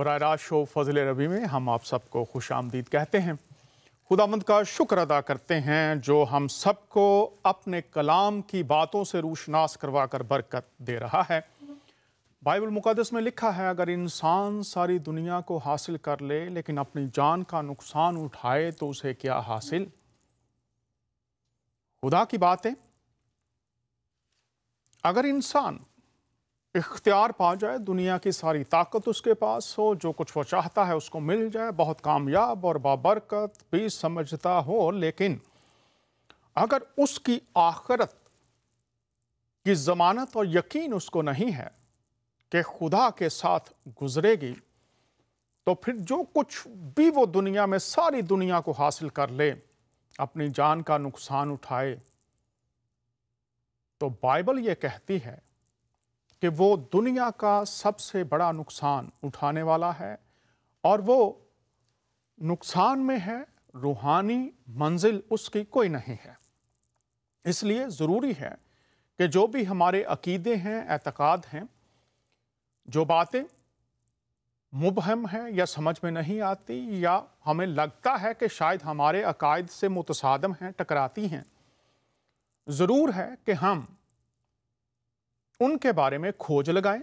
براہ راست شو فضل ربی میں ہم آپ سب کو خوش آمدید کہتے ہیں۔ خداوند کا شکر ادا کرتے ہیں جو ہم سب کو اپنے کلام کی باتوں سے روشناس کروا کر برکت دے رہا ہے۔ بائبل مقدس میں لکھا ہے اگر انسان ساری دنیا کو حاصل کر لے لیکن اپنی جان کا نقصان اٹھائے تو اسے کیا حاصل؟ خدا کی باتیں، اگر انسان اختیار پا جائے، دنیا کی ساری طاقت اس کے پاس ہو، جو کچھ وہ چاہتا ہے اس کو مل جائے، بہت کامیاب اور بابرکت بھی سمجھتا ہو، لیکن اگر اس کی آخرت کی ضمانت اور یقین اس کو نہیں ہے کہ خدا کے ساتھ گزرے گی، تو پھر جو کچھ بھی وہ دنیا میں ساری دنیا کو حاصل کر لے، اپنی جان کا نقصان اٹھائے، تو بائبل یہ کہتی ہے کہ وہ دنیا کا سب سے بڑا نقصان اٹھانے والا ہے، اور وہ نقصان میں ہے، روحانی منزل اس کی کوئی نہیں ہے۔ اس لیے ضروری ہے کہ جو بھی ہمارے عقیدے ہیں، اعتقاد ہیں، جو باتیں مبہم ہیں یا سمجھ میں نہیں آتی یا ہمیں لگتا ہے کہ شاید ہمارے عقائد سے متصادم ہیں، ٹکراتی ہیں، ضرور ہے کہ ہم ان کے بارے میں کھوج لگائیں،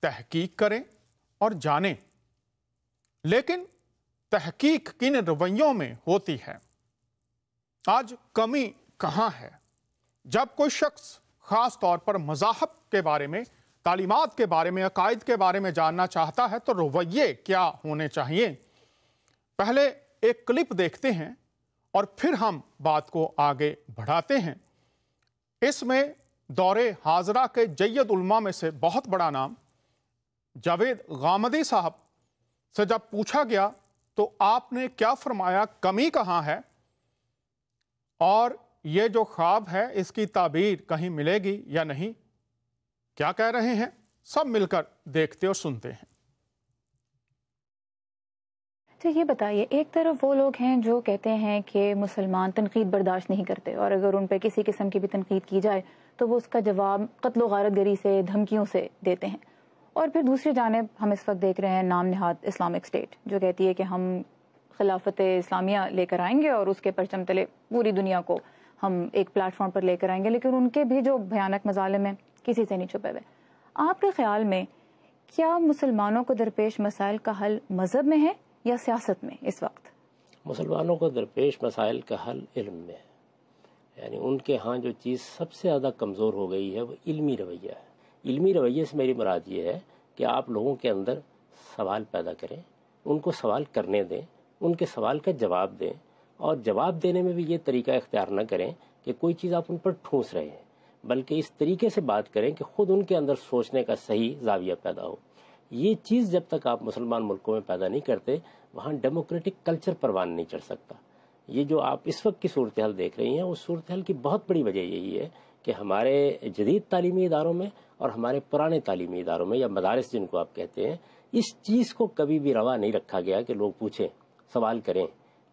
تحقیق کریں اور جانیں۔ لیکن تحقیق کن رویوں میں ہوتی ہے؟ آج کمی کہاں ہے؟ جب کوئی شخص خاص طور پر مذاہب کے بارے میں، تعلیمات کے بارے میں، عقائد کے بارے میں جاننا چاہتا ہے تو رویے کیا ہونے چاہیے؟ پہلے ایک کلپ دیکھتے ہیں اور پھر ہم بات کو آگے بڑھاتے ہیں۔ اس میں دور حاضرہ کے جید علماء میں سے بہت بڑا نام جاوید غامدی صاحب سے جب پوچھا گیا تو آپ نے کیا فرمایا، کمی کہاں ہے اور یہ جو خواب ہے اس کی تعبیر کہیں ملے گی یا نہیں؟ کیا کہہ رہے ہیں؟ سب مل کر دیکھتے اور سنتے ہیں۔ تو یہ بتائیے، ایک طرف وہ لوگ ہیں جو کہتے ہیں کہ مسلمان تنقید برداشت نہیں کرتے، اور اگر ان پہ کسی قسم کی بھی تنقید کی جائے تو وہ اس کا جواب قتل و غارت گری سے، دھمکیوں سے دیتے ہیں۔ اور پھر دوسری جانب ہم اس وقت دیکھ رہے ہیں نام نہاد اسلامک اسٹیٹ، جو کہتی ہے کہ ہم خلافت اسلامیہ لے کر آئیں گے اور اس کے پرچم تلے پوری دنیا کو ہم ایک پلیٹ فارم پر لے کر آئیں گے، لیکن ان کے بھی جو بھیانک مظالم ہیں کسی سے نہیں چھپے ہوئے۔ آپ کے خیال میں کیا مسلمانوں کو درپیش مسائل کا حل مذہب میں ہے یا سیاست میں اس وقت؟ مسلمانوں کو درپیش مسائل کا حل علم میں ہے۔ یعنی ان کے ہاں جو چیز سب سے زیادہ کمزور ہو گئی ہے وہ علمی رویہ ہے۔ علمی رویے سے میری مراد یہ ہے کہ آپ لوگوں کے اندر سوال پیدا کریں، ان کو سوال کرنے دیں، ان کے سوال کا جواب دیں، اور جواب دینے میں بھی یہ طریقہ اختیار نہ کریں کہ کوئی چیز آپ ان پر ٹھونس رہے ہیں، بلکہ اس طریقے سے بات کریں کہ خود ان کے اندر سوچنے کا صحیح زاویہ پیدا ہو۔ یہ چیز جب تک آپ مسلمان ملکوں میں پیدا نہیں کرتے، وہاں ڈیموکریٹک کلچر پروان نہیں چڑھ سکتا۔ یہ جو آپ اس وقت کی صورتحال دیکھ رہی ہیں، اس صورتحال کی بہت بڑی وجہ یہی ہے کہ ہمارے جدید تعلیمی اداروں میں اور ہمارے پرانے تعلیمی اداروں میں، یا مدارس جن کو آپ کہتے ہیں، اس چیز کو کبھی بھی روا نہیں رکھا گیا کہ لوگ پوچھیں، سوال کریں،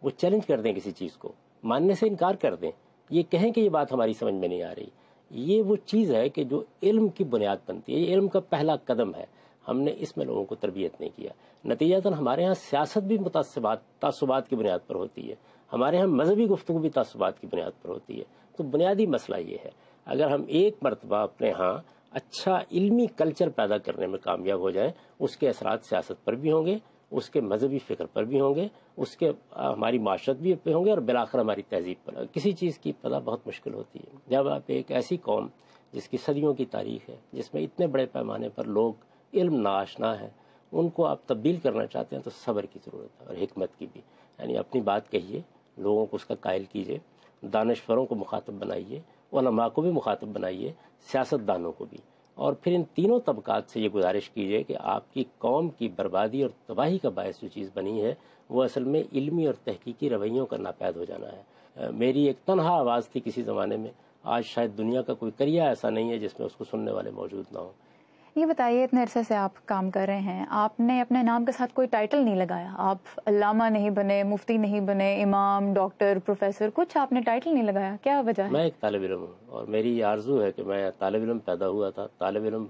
وہ چیلنج کر دیں، کسی چیز کو ماننے سے انکار کر دیں، یہ کہیں کہ یہ بات ہماری سمجھ میں نہیں آ رہی۔ یہ وہ چیز ہے کہ جو علم کی بنیاد بنتی ہے، یہ علم کا پہلا قدم ہے۔ ہم نے اس میں لوگوں کو تربیت نہیں کیا، نتیجتاً ہمارے ہاں سیاست بھی تعصبات کی بنیاد پر ہوتی ہے، ہمارے ہاں مذہبی گفتگو بھی تعصبات کی بنیاد پر ہوتی ہے۔ تو بنیادی مسئلہ یہ ہے، اگر ہم ایک مرتبہ اپنے ہاں اچھا علمی کلچر پیدا کرنے میں کامیاب ہو جائیں، اس کے اثرات سیاست پر بھی ہوں گے، اس کے مذہبی فکر پر بھی ہوں گے، اس کے ہماری معاشرت بھی پہ ہوں گے، اور بالآخر ہماری تہذیب پر۔ کسی چیز کی پتہ بہت مشکل ہوتی ہے جب آپ ایک ایسی قوم جس کی صدیوں کی تاریخ ہے، جس میں اتنے بڑے پیمانے پر لوگ علم ناآشنا ہے، ان کو آپ تبدیل کرنا چاہتے ہیں تو صبر کی ضرورت ہے، اور حکمت کی بھی۔ یعنی اپنی بات کہیے، لوگوں کو اس کا قائل کیجیے، دانشوروں کو مخاطب بنائیے، علماء کو بھی مخاطب بنائیے، سیاست دانوں کو بھی، اور پھر ان تینوں طبقات سے یہ گزارش کیجیے کہ آپ کی قوم کی بربادی اور تباہی کا باعث جو چیز بنی ہے وہ اصل میں علمی اور تحقیقی رویوں کا ناپید ہو جانا ہے۔ میری ایک تنہا آواز تھی کسی زمانے میں، آج شاید دنیا کا کوئی قریہ ایسا نہیں ہے جس میں اس کو سننے والے موجود نہ ہوں۔ یہ بتائیے اتنے عرصے سے آپ کام کر رہے ہیں، آپ نے اپنے نام کے ساتھ کوئی ٹائٹل نہیں لگایا، آپ علامہ نہیں بنے، مفتی نہیں بنے، امام، ڈاکٹر، پروفیسر، کچھ آپ نے ٹائٹل نہیں لگایا، کیا وجہ ہے؟ میں ایک طالب علم ہوں اور میری یہ آرزو ہے کہ میں طالب علم پیدا ہوا تھا، طالب علم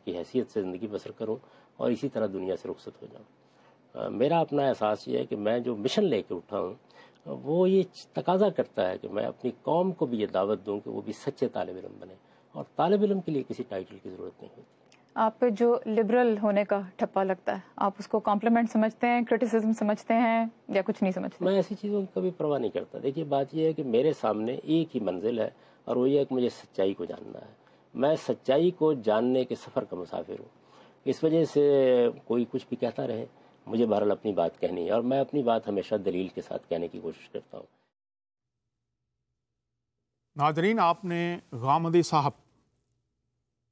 کی حیثیت سے زندگی بسر کروں اور اسی طرح دنیا سے رخصت ہو جاؤں۔ میرا اپنا احساس یہ ہے کہ میں جو مشن لے کے اٹھا ہوں وہ یہ تقاضا کرتا ہے کہ میں اپنی قوم کو بھی یہ دعوت دوں کہ وہ بھی سچے طالب علم بنے، اور طالب علم کے لیے کسی ٹائٹل کی ضرورت نہیں ہوتی۔ آپ پہ جو لبرل ہونے کا ٹھپا لگتا ہے، آپ اس کو کمپلیمنٹ سمجھتے ہیں، کرٹیسزم سمجھتے ہیں، یا کچھ نہیں سمجھتے؟ میں ایسی چیزوں کی کبھی پرواہ نہیں کرتا۔ دیکھیے بات یہ ہے کہ میرے سامنے ایک ہی منزل ہے اور وہ یہ ہے کہ مجھے سچائی کو جاننا ہے۔ میں سچائی کو جاننے کے سفر کا مسافر ہوں، اس وجہ سے کوئی کچھ بھی کہتا رہے، مجھے بہرحال اپنی بات کہنی ہے اور میں اپنی بات ہمیشہ دلیل کے ساتھ کہنے کی کوشش کرتا ہوں۔ ناظرین، آپ نے غامدی صاحب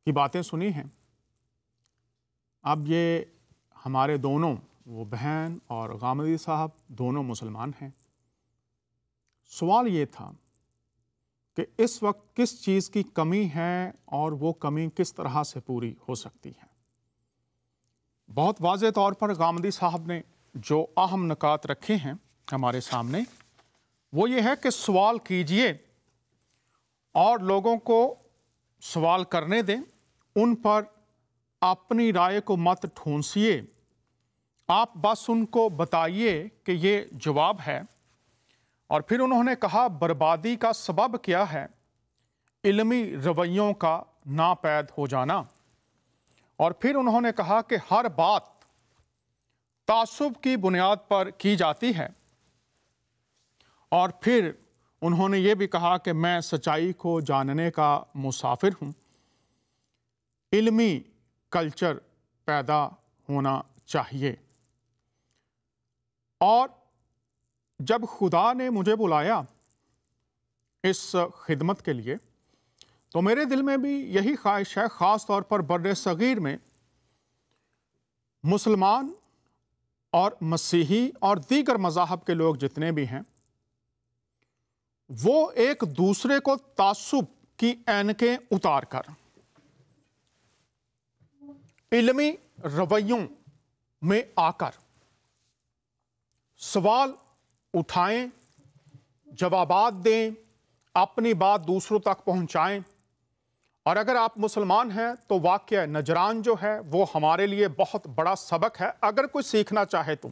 کی باتیں سنی ہیں۔ اب یہ ہمارے دونوں، وہ بہن اور غامدی صاحب دونوں مسلمان ہیں۔ سوال یہ تھا کہ اس وقت کس چیز کی کمی ہے اور وہ کمی کس طرح سے پوری ہو سکتی ہے۔ بہت واضح طور پر غامدی صاحب نے جو اہم نکات رکھے ہیں ہمارے سامنے، وہ یہ ہے کہ سوال کیجئے اور لوگوں کو سوال کرنے دیں، ان پر اپنی رائے کو مت ٹھونسیے، آپ بس ان کو بتائیے کہ یہ جواب ہے۔ اور پھر انہوں نے کہا بربادی کا سبب کیا ہے؟ علمی رویوں کا ناپید ہو جانا۔ اور پھر انہوں نے کہا کہ ہر بات تعصب کی بنیاد پر کی جاتی ہے۔ اور پھر انہوں نے یہ بھی کہا کہ میں سچائی کو جاننے کا مسافر ہوں۔ علمی کلچر پیدا ہونا چاہیے۔ اور جب خدا نے مجھے بلایا اس خدمت کے لیے تو میرے دل میں بھی یہی خواہش ہے، خاص طور پر بر صغیر میں مسلمان اور مسیحی اور دیگر مذاہب کے لوگ جتنے بھی ہیں، وہ ایک دوسرے کو تعصب کی اینکیں اتار کر علمی رویوں میں آ کر سوال اٹھائیں، جوابات دیں، اپنی بات دوسروں تک پہنچائیں۔ اور اگر آپ مسلمان ہیں تو واقعہ نجران جو ہے وہ ہمارے لیے بہت بڑا سبق ہے، اگر کوئی سیکھنا چاہے تو۔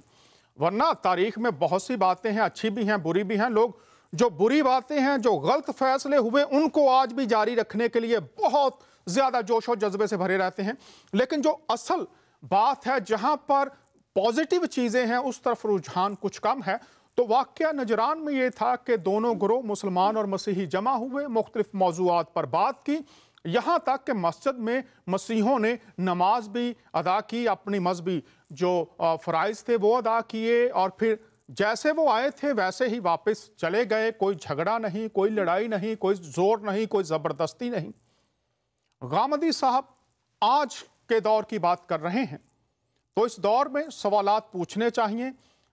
ورنہ تاریخ میں بہت سی باتیں ہیں، اچھی بھی ہیں، بری بھی ہیں۔ لوگ جو بری باتیں ہیں، جو غلط فیصلے ہوئے، ان کو آج بھی جاری رکھنے کے لیے بہت زیادہ جوش و جذبے سے بھرے رہتے ہیں، لیکن جو اصل بات ہے، جہاں پر پازیٹیو چیزیں ہیں، اس طرف رجحان کچھ کم ہے۔ تو واقعہ نجران میں یہ تھا کہ دونوں گروہ مسلمان اور مسیحی جمع ہوئے، مختلف موضوعات پر بات کی، یہاں تک کہ مسجد میں مسیحوں نے نماز بھی ادا کی، اپنی مذہبی جو فرائض تھے وہ ادا کیے، اور پھر جیسے وہ آئے تھے ویسے ہی واپس چلے گئے۔ کوئی جھگڑا نہیں، کوئی لڑائی نہیں، کوئی زور نہیں، کوئی زبردستی نہیں۔ غامدی صاحب آج کے دور کی بات کر رہے ہیں، تو اس دور میں سوالات پوچھنے چاہیے،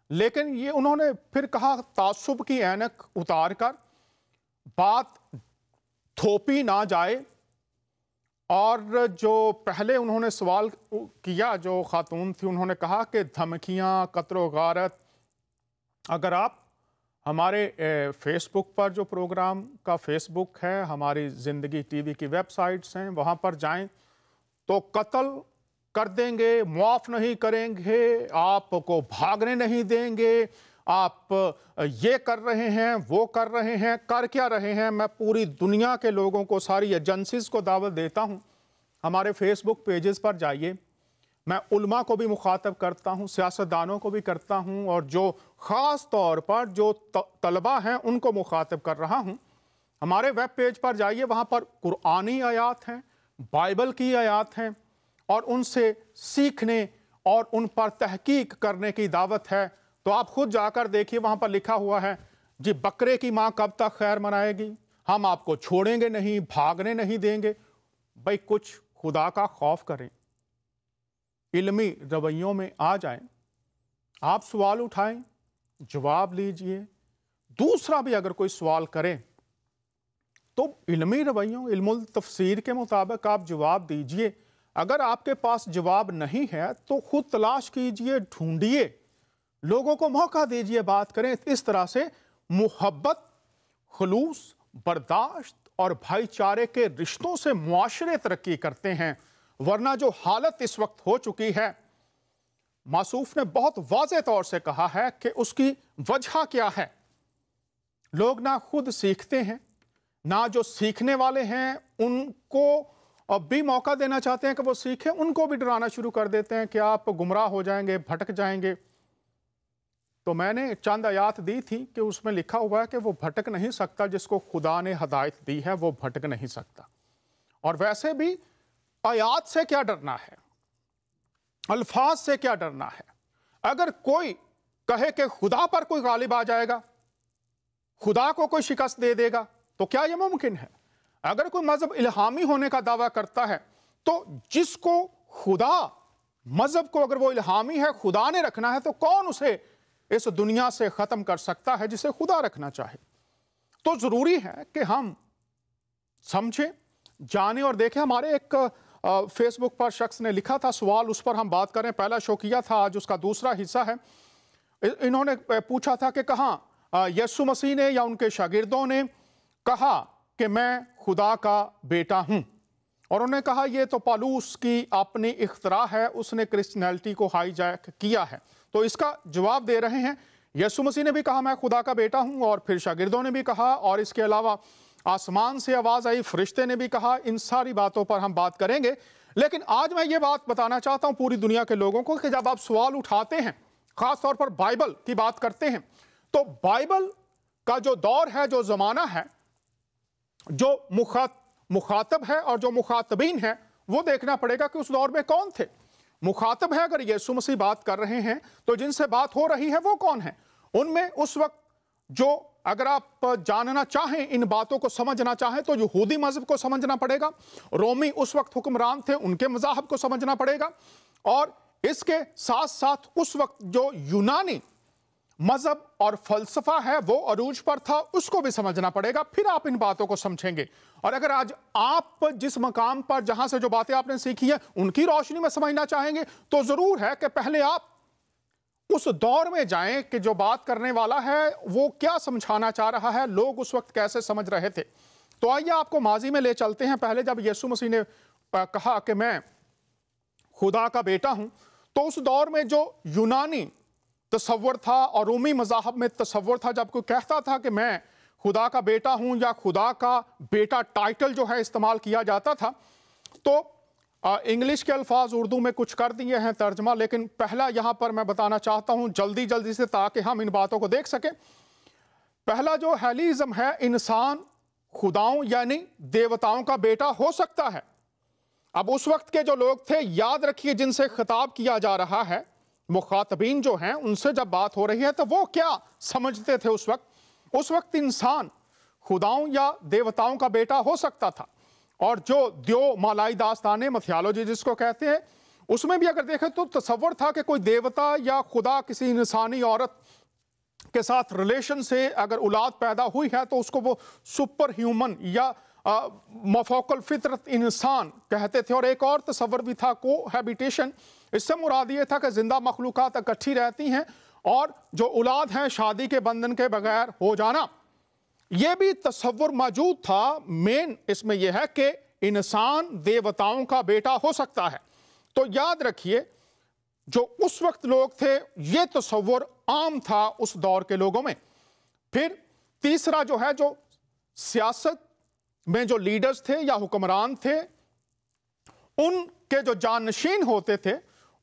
لیکن یہ انہوں نے پھر کہا تعصب کی اینک اتار کر بات تھوپی نہ جائے۔ اور جو پہلے انہوں نے سوال کیا، جو خاتون تھی، انہوں نے کہا کہ دھمکیاں، قتل و غارت، اگر آپ ہمارے فیس بک پر جو پروگرام کا فیس بک ہے، ہماری زندگی ٹی وی کی ویب سائٹس ہیں، وہاں پر جائیں تو قتل کر دیں گے، معاف نہیں کریں گے، آپ کو بھاگنے نہیں دیں گے، آپ یہ کر رہے ہیں، وہ کر رہے ہیں، کر کیا رہے ہیں۔ میں پوری دنیا کے لوگوں کو، ساری ایجنسیز کو دعوت دیتا ہوں، ہمارے فیس بک پیجز پر جائیے۔ میں علماء کو بھی مخاطب کرتا ہوں، سیاستدانوں کو بھی کرتا ہوں، اور جو خاص طور پر جو طلبہ ہیں ان کو مخاطب کر رہا ہوں۔ ہمارے ویب پیج پر جائیے، وہاں پر قرآنی آیات ہیں، بائبل کی آیات ہیں، اور ان سے سیکھنے اور ان پر تحقیق کرنے کی دعوت ہے۔ تو آپ خود جا کر دیکھیے، وہاں پر لکھا ہوا ہے جی بکرے کی ماں کب تک خیر منائے گی، ہم آپ کو چھوڑیں گے نہیں، بھاگنے نہیں دیں گے۔ بھائی کچھ خدا کا خوف کریں، علمی رویوں میں آ جائیں، آپ سوال اٹھائیں، جواب لیجئے۔ دوسرا بھی اگر کوئی سوال کرے تو علمی رویوں، علم التفسیر کے مطابق آپ جواب دیجئے۔ अगर आपके पास जवाब नहीं है तो खुद तलाश कीजिए, ढूंढिए, लोगों को मौका दीजिए, बात करें। इस तरह से मोहब्बत, खुलूस, बर्दाश्त और भाईचारे के रिश्तों से मुआशरे तरक्की करते हैं। वरना जो हालत इस वक्त हो चुकी है, मासूफ ने बहुत वाज़ेह तौर से कहा है कि उसकी वजह क्या है। लोग ना खुद सीखते हैं, ना जो सीखने वाले हैं उनको अब भी मौका देना चाहते हैं कि वो सीखें, उनको भी डराना शुरू कर देते हैं कि आप गुमराह हो जाएंगे, भटक जाएंगे। तो मैंने चंद आयात दी थी कि उसमें लिखा हुआ है कि वो भटक नहीं सकता, जिसको खुदा ने हदायत दी है वो भटक नहीं सकता। और वैसे भी आयात से क्या डरना है, अल्फाज से क्या डरना है। अगर कोई कहे कि खुदा पर कोई गालिब आ जाएगा, खुदा को कोई शिकस्त दे देगा, तो क्या यह मुमकिन है? अगर कोई मजहब इल्हामी होने का दावा करता है, तो जिसको खुदा, मजहब को अगर वो इल्हामी है, खुदा ने रखना है, तो कौन उसे इस दुनिया से खत्म कर सकता है जिसे खुदा रखना चाहे? तो जरूरी है कि हम समझें, जाने और देखें। हमारे एक फेसबुक पर शख्स ने लिखा था सवाल, उस पर हम बात करें। पहला शो किया था, आज उसका दूसरा हिस्सा है। इन्होंने पूछा था कि कहाँ यीशु मसीह ने या उनके शागिर्दों ने कहा कि मैं खुदा का बेटा हूं, और उन्होंने कहा यह तो पालूस की अपनी इख्तरा है, उसने क्रिश्चियनिटी को हाईजैक किया है। तो इसका जवाब दे रहे हैं, यीशु मसीह ने भी कहा मैं खुदा का बेटा हूं, और फिर शागिर्दों ने भी कहा, और इसके अलावा आसमान से आवाज आई, फरिश्ते ने भी कहा। इन सारी बातों पर हम बात करेंगे। लेकिन आज मैं ये बात बताना चाहता हूं पूरी दुनिया के लोगों को कि जब आप सवाल उठाते हैं, खास तौर पर बाइबल की बात करते हैं, तो बाइबल का जो दौर है, जो जमाना है, जो मुखातब है और जो मुखातबीन है, वो देखना पड़ेगा कि उस दौर में कौन थे। मुखातब है, अगर यीशु मसीह बात कर रहे हैं तो जिनसे बात हो रही है वो कौन है? उनमें उस वक्त जो, अगर आप जानना चाहें, इन बातों को समझना चाहें, तो यहूदी मजहब को समझना पड़ेगा। रोमी उस वक्त हुक्मरान थे, उनके मज़ाहब को समझना पड़ेगा। और इसके साथ साथ उस वक्त जो यूनानी मजहब और फलसफा है वो अरूज पर था, उसको भी समझना पड़ेगा। फिर आप इन बातों को समझेंगे। और अगर आज आप जिस मकाम पर, जहां से जो बातें आपने सीखी है, उनकी रोशनी में समझना चाहेंगे, तो जरूर है कि पहले आप उस दौर में जाएं कि जो बात करने वाला है वो क्या समझाना चाह रहा है, लोग उस वक्त कैसे समझ रहे थे। तो आइए आपको माजी में ले चलते हैं। पहले जब यीशु मसीह ने कहा कि मैं खुदा का बेटा हूं, तो उस दौर में जो यूनानी तसव्वुर था और रोमी मज़ाहब में तसव्वुर था, जब कोई कहता था कि मैं खुदा का बेटा हूं या खुदा का बेटा टाइटल जो है इस्तेमाल किया जाता था, तो इंग्लिश के अल्फाज उर्दू में कुछ कर दिए हैं तर्जमा, लेकिन पहला यहां पर मैं बताना चाहता हूं जल्दी से, ताकि हम इन बातों को देख सकें। पहला जो हेलिज्म है, इंसान खुदाओं यानी देवताओं का बेटा हो सकता है। अब उस वक्त के जो लोग थे, याद रखिए, जिनसे खिताब किया जा रहा है, मुखातबीन जो हैं, उनसे जब बात हो रही है, तो वो क्या समझते थे उस वक्त? उस वक्त इंसान खुदाओं या देवताओं का बेटा हो सकता था। और जो द्यो मालाई दास्ताने, मथियोलॉजी जिसको कहते हैं, उसमें भी अगर देखें तो तसव्वुर था कि कोई देवता या खुदा किसी इंसानी औरत के साथ रिलेशन से अगर औलाद पैदा हुई है, तो उसको वो सुपर ह्यूमन या मफौकल फितरत इंसान कहते थे। और एक और तसव्वुर भी था, कोहैबिटेशन। इससे मुराद ये था कि जिंदा मखलूकात इकट्ठी रहती हैं, और जो औलाद हैं शादी के बंधन के बगैर हो जाना, यह भी तसव्वुर मौजूद था। मेन इसमें यह है कि इंसान देवताओं का बेटा हो सकता है। तो याद रखिए, जो उस वक्त लोग थे, यह तसव्वुर आम था उस दौर के लोगों में। फिर तीसरा जो है, जो सियासत में जो लीडर्स थे या हुक्मरान थे, उनके जो जानशीन होते थे,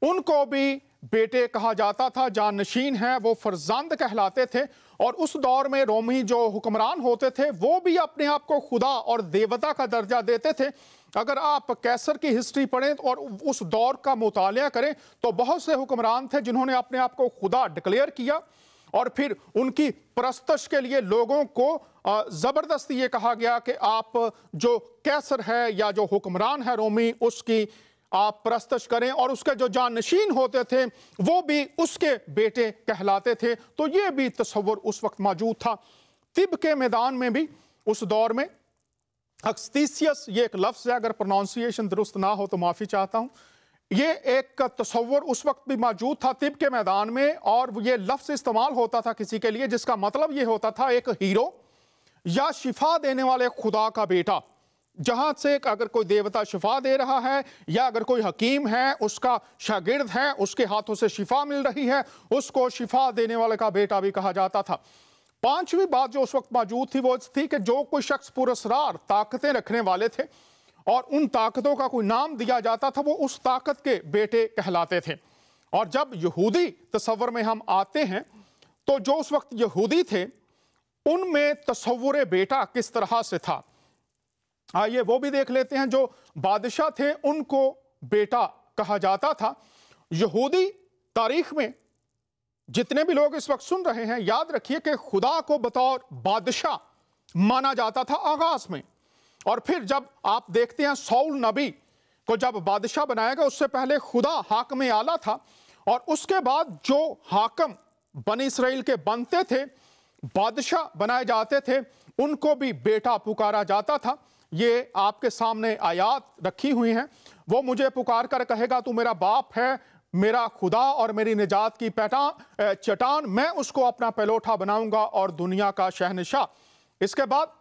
उनको भी बेटे कहा जाता था। जानशीन है वो फर्जंद कहलाते थे। और उस दौर में रोमी जो हुक्मरान होते थे, वो भी अपने आप को खुदा और देवता का दर्जा देते थे। अगर आप कैसर की हिस्ट्री पढ़ें और उस दौर का मुतालिया करें, तो बहुत से हुक्मरान थे जिन्होंने अपने आप को खुदा डिक्लेयर किया, और फिर उनकी परस्तश के लिए लोगों को जबरदस्ती ये कहा गया कि आप जो कैसर है या जो हुक्मरान है रोमी, उसकी आप परस्तश करें, और उसके जो जानशीन होते थे वो भी उसके बेटे कहलाते थे। तो ये भी तसव्वुर उस वक्त मौजूद था। तिब के मैदान में भी उस दौर में अक्सतीसियस ये एक लफ्ज़ है, अगर प्रोनाउंसिएशन दुरुस्त ना हो तो माफ़ी चाहता हूँ। ये एक तस्वर उस वक्त भी मौजूद था तिब के मैदान में, और ये लफ्ज़ इस्तेमाल होता था किसी के लिए जिसका मतलब ये होता था एक हीरो या शिफा देने वाले खुदा का बेटा। जहाँ से अगर कोई देवता शिफा दे रहा है, या अगर कोई हकीम है उसका शागिर्द है, उसके हाथों से शिफा मिल रही है, उसको शिफा देने वाले का बेटा भी कहा जाता था। पांचवी बात जो उस वक्त मौजूद थी वो थी कि जो कोई शख्स पुरस्कार ताकतें रखने वाले थे और उन ताकतों का कोई नाम दिया जाता था, वो उस ताकत के बेटे कहलाते थे। और जब यहूदी तस्वर में हम आते हैं तो जो उस वक्त यहूदी थे उनमें तस्वुर बेटा किस तरह से था, आइए वो भी देख लेते हैं। जो बादशाह थे उनको बेटा कहा जाता था। यहूदी तारीख में जितने भी लोग इस वक्त सुन रहे हैं, याद रखिए कि खुदा को बतौर बादशाह माना जाता था आगाज में, और फिर जब आप देखते हैं सौल नबी को जब बादशाह बनाया गया, उससे पहले खुदा हाकम आला था, और उसके बाद जो हाकम बनी इसराइल के बनते थे, बादशाह बनाए जाते थे, उनको भी बेटा पुकारा जाता था। ये आपके सामने आयात रखी हुई हैं। वो मुझे पुकार कर कहेगा तू मेरा बाप है, मेरा खुदा और मेरी निजात की चट्टान, मैं उसको अपना पहलोठा बनाऊंगा और दुनिया का शहनशाह। इसके बाद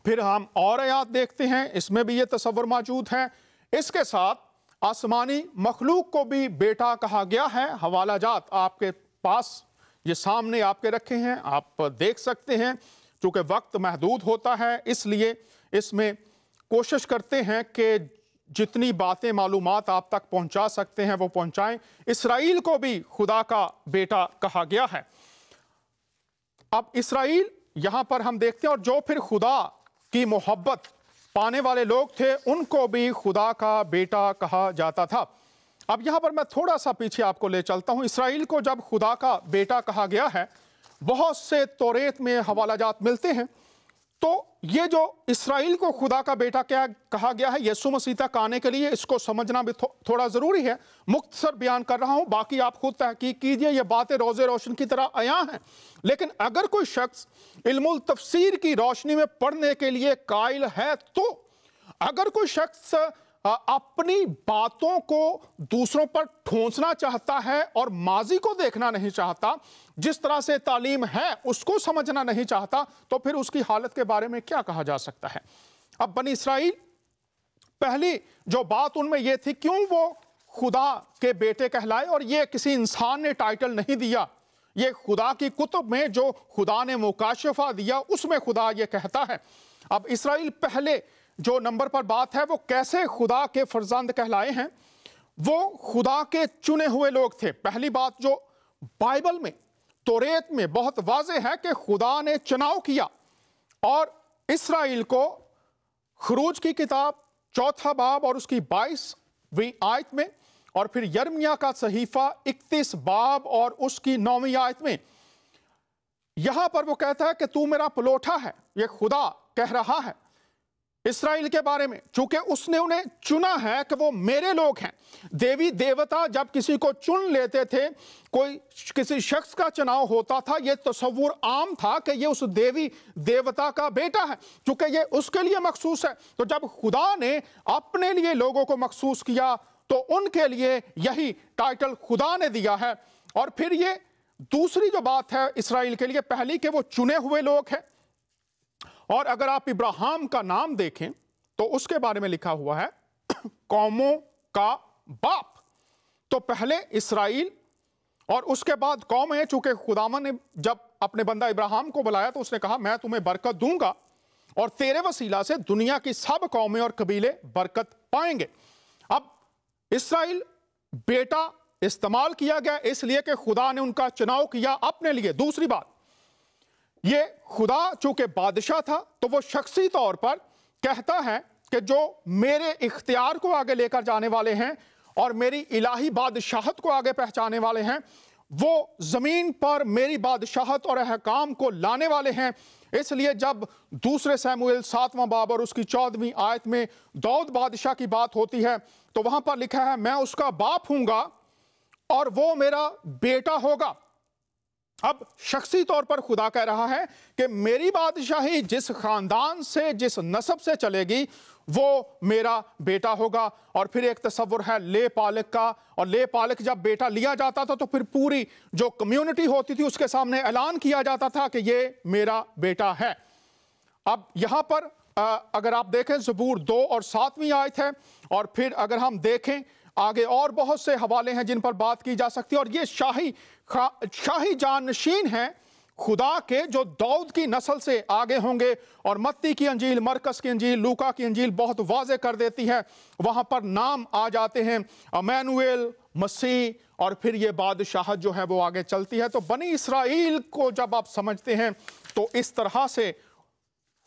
फिर हम और आयात देखते हैं, इसमें भी ये तस्वर मौजूद है। इसके साथ आसमानी मखलूक को भी बेटा कहा गया है। हवाला जात आपके पास ये सामने आपके रखे हैं, आप देख सकते हैं। चूंकि वक्त महदूद होता है इसलिए इसमें कोशिश करते हैं कि जितनी बातें मालूमात आप तक पहुंचा सकते हैं वो पहुंचाएं। इसराइल को भी खुदा का बेटा कहा गया है। अब इसराइल यहां पर हम देखते हैं, और जो फिर खुदा की मोहब्बत पाने वाले लोग थे उनको भी खुदा का बेटा कहा जाता था। अब यहां पर मैं थोड़ा सा पीछे आपको ले चलता हूं। इसराइल को जब खुदा का बेटा कहा गया है, बहुत से तौरेत में हवालाजात मिलते हैं, तो ये जो इसराइल को खुदा का बेटा क्या कहा गया है, यीशु मसीह तक आने के लिए इसको समझना भी थोड़ा ज़रूरी है। मुख्तसर बयान कर रहा हूँ, बाकी आप खुद तहकीक कीजिए, ये बातें रोज़े रोशन की तरह आया हैं। लेकिन अगर कोई शख्स इल्मुल तफसीर की रोशनी में पढ़ने के लिए कायल है, तो अगर कोई शख्स अपनी बातों को दूसरों पर ठोंसना चाहता है और माजी को देखना नहीं चाहता, जिस तरह से तालीम है उसको समझना नहीं चाहता, तो फिर उसकी हालत के बारे में क्या कहा जा सकता है। अब बनी इसराइल, पहली जो बात उनमें यह थी क्यों वो खुदा के बेटे कहलाए, और ये किसी इंसान ने टाइटल नहीं दिया, ये खुदा की कुतुब में जो खुदा ने मुकाशफा दिया उसमें खुदा ये कहता है। अब इसराइल पहले जो नंबर पर बात है वो कैसे खुदा के फर्जंद कहलाए हैं, वो खुदा के चुने हुए लोग थे। पहली बात जो बाइबल में तौरेत में बहुत वाज़े है कि खुदा ने चुनाव किया और इसराइल को खरूज की किताब 4 बाब और उसकी 22वीं आयत में, और फिर यर्मिया का सहीफा 31 बाब और उसकी 9वीं आयत में, यहां पर वो कहता है कि तू मेरा पलोठा है। ये खुदा कह रहा है इसराइल के बारे में, चूंकि उसने उन्हें चुना है कि वो मेरे लोग हैं। देवी देवता जब किसी को चुन लेते थे, कोई किसी शख्स का चुनाव होता था, ये तस्वुर आम था कि ये उस देवी देवता का बेटा है, चूंकि ये उसके लिए मखसूस है। तो जब खुदा ने अपने लिए लोगों को मखसूस किया तो उनके लिए यही टाइटल खुदा ने दिया है। और फिर ये दूसरी जो बात है इसराइल के लिए, पहली कि वो चुने हुए लोग हैं, और अगर आप इब्राहिम का नाम देखें तो उसके बारे में लिखा हुआ है कौमों का बाप। तो पहले इसराइल और उसके बाद कौम है। चूंकि खुदावन ने जब अपने बंदा इब्राहिम को बुलाया तो उसने कहा मैं तुम्हें बरकत दूंगा और तेरे वसीला से दुनिया की सब कौमें और कबीले बरकत पाएंगे। अब इसराइल बेटा इस्तेमाल किया गया इसलिए कि खुदा ने उनका चुनाव किया अपने लिए। दूसरी बात, ये खुदा चूंकि बादशाह था तो वो शख्सी तौर पर कहता है कि जो मेरे इख्तियार को आगे लेकर जाने वाले हैं और मेरी इलाही बादशाहत को आगे पहचाने वाले हैं, वो जमीन पर मेरी बादशाहत और अहकाम को लाने वाले हैं। इसलिए जब दूसरे शमूएल 7वां बाब और उसकी 14वीं आयत में दाऊद बादशाह की बात होती है तो वहां पर लिखा है मैं उसका बाप हूंगा और वो मेरा बेटा होगा। अब शख्सी तौर पर खुदा कह रहा है कि मेरी बादशाही जिस खानदान से, जिस नस्ब से चलेगी वो मेरा बेटा होगा। और फिर एक तस्वुर है ले पालक का, और ले पालक जब बेटा लिया जाता था तो फिर पूरी जो कम्युनिटी होती थी उसके सामने ऐलान किया जाता था कि ये मेरा बेटा है। अब यहाँ पर अगर आप देखें ज़बूर 2 और 7वीं आयत है, और फिर अगर हम देखें आगे और बहुत से हवाले हैं जिन पर बात की जा सकती है। और ये शाही जानशीन हैं खुदा के, जो दाऊद की नस्ल से आगे होंगे। और मत्ती की अंजील, मरकस की अंजील, लूका की अंजील बहुत वाज़े कर देती है, वहाँ पर नाम आ जाते हैं अमैनुएल, मसीह, और फिर ये बादशाहत जो है वो आगे चलती है। तो बनी इसराइल को जब आप समझते हैं तो इस तरह से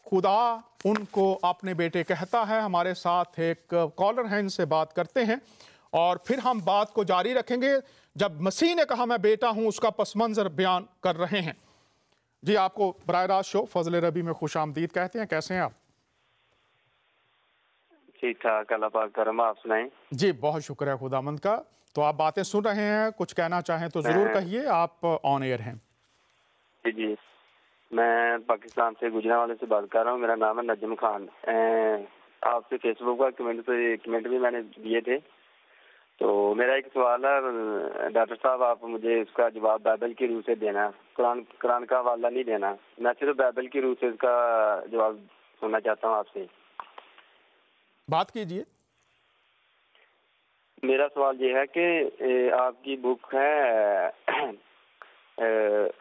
खुदा उनको अपने बेटे कहता है। हमारे साथ एक कॉलर हैं, इनसे बात करते हैं और फिर हम बात को जारी रखेंगे। जब मसीह ने कहा मैं बेटा हूं, उसका पस मंजर बयान कर रहे हैं। जी, आपको बराह रास्त शो फजल रबी में खुश आमदीद कहते हैं। कैसे हैं आप? ठीक ठाक, अल्लाह पाक करम। आप सुनाएं? जी, बहुत शुक्र है खुदामंद का। तो आप बातें सुन रहे हैं, कुछ कहना चाहें तो जरूर कहिए, आप ऑन एयर हैं। जी जी, मैं पाकिस्तान से गुजरांवाले से बात कर रहा हूँ। मेरा नाम है नजम खान। आपसे फेसबुक पर कमेंट भी मैंने दिए थे। तो मेरा एक सवाल है डॉक्टर साहब, आप मुझे इसका जवाब बाइबल की रूह से देना, कुरान का हवाला नहीं देना। मैं सिर्फ बाइबल की रूह से इसका जवाब सुनना चाहता हूँ आपसे। बात कीजिए। मेरा सवाल ये है कि आपकी बुक है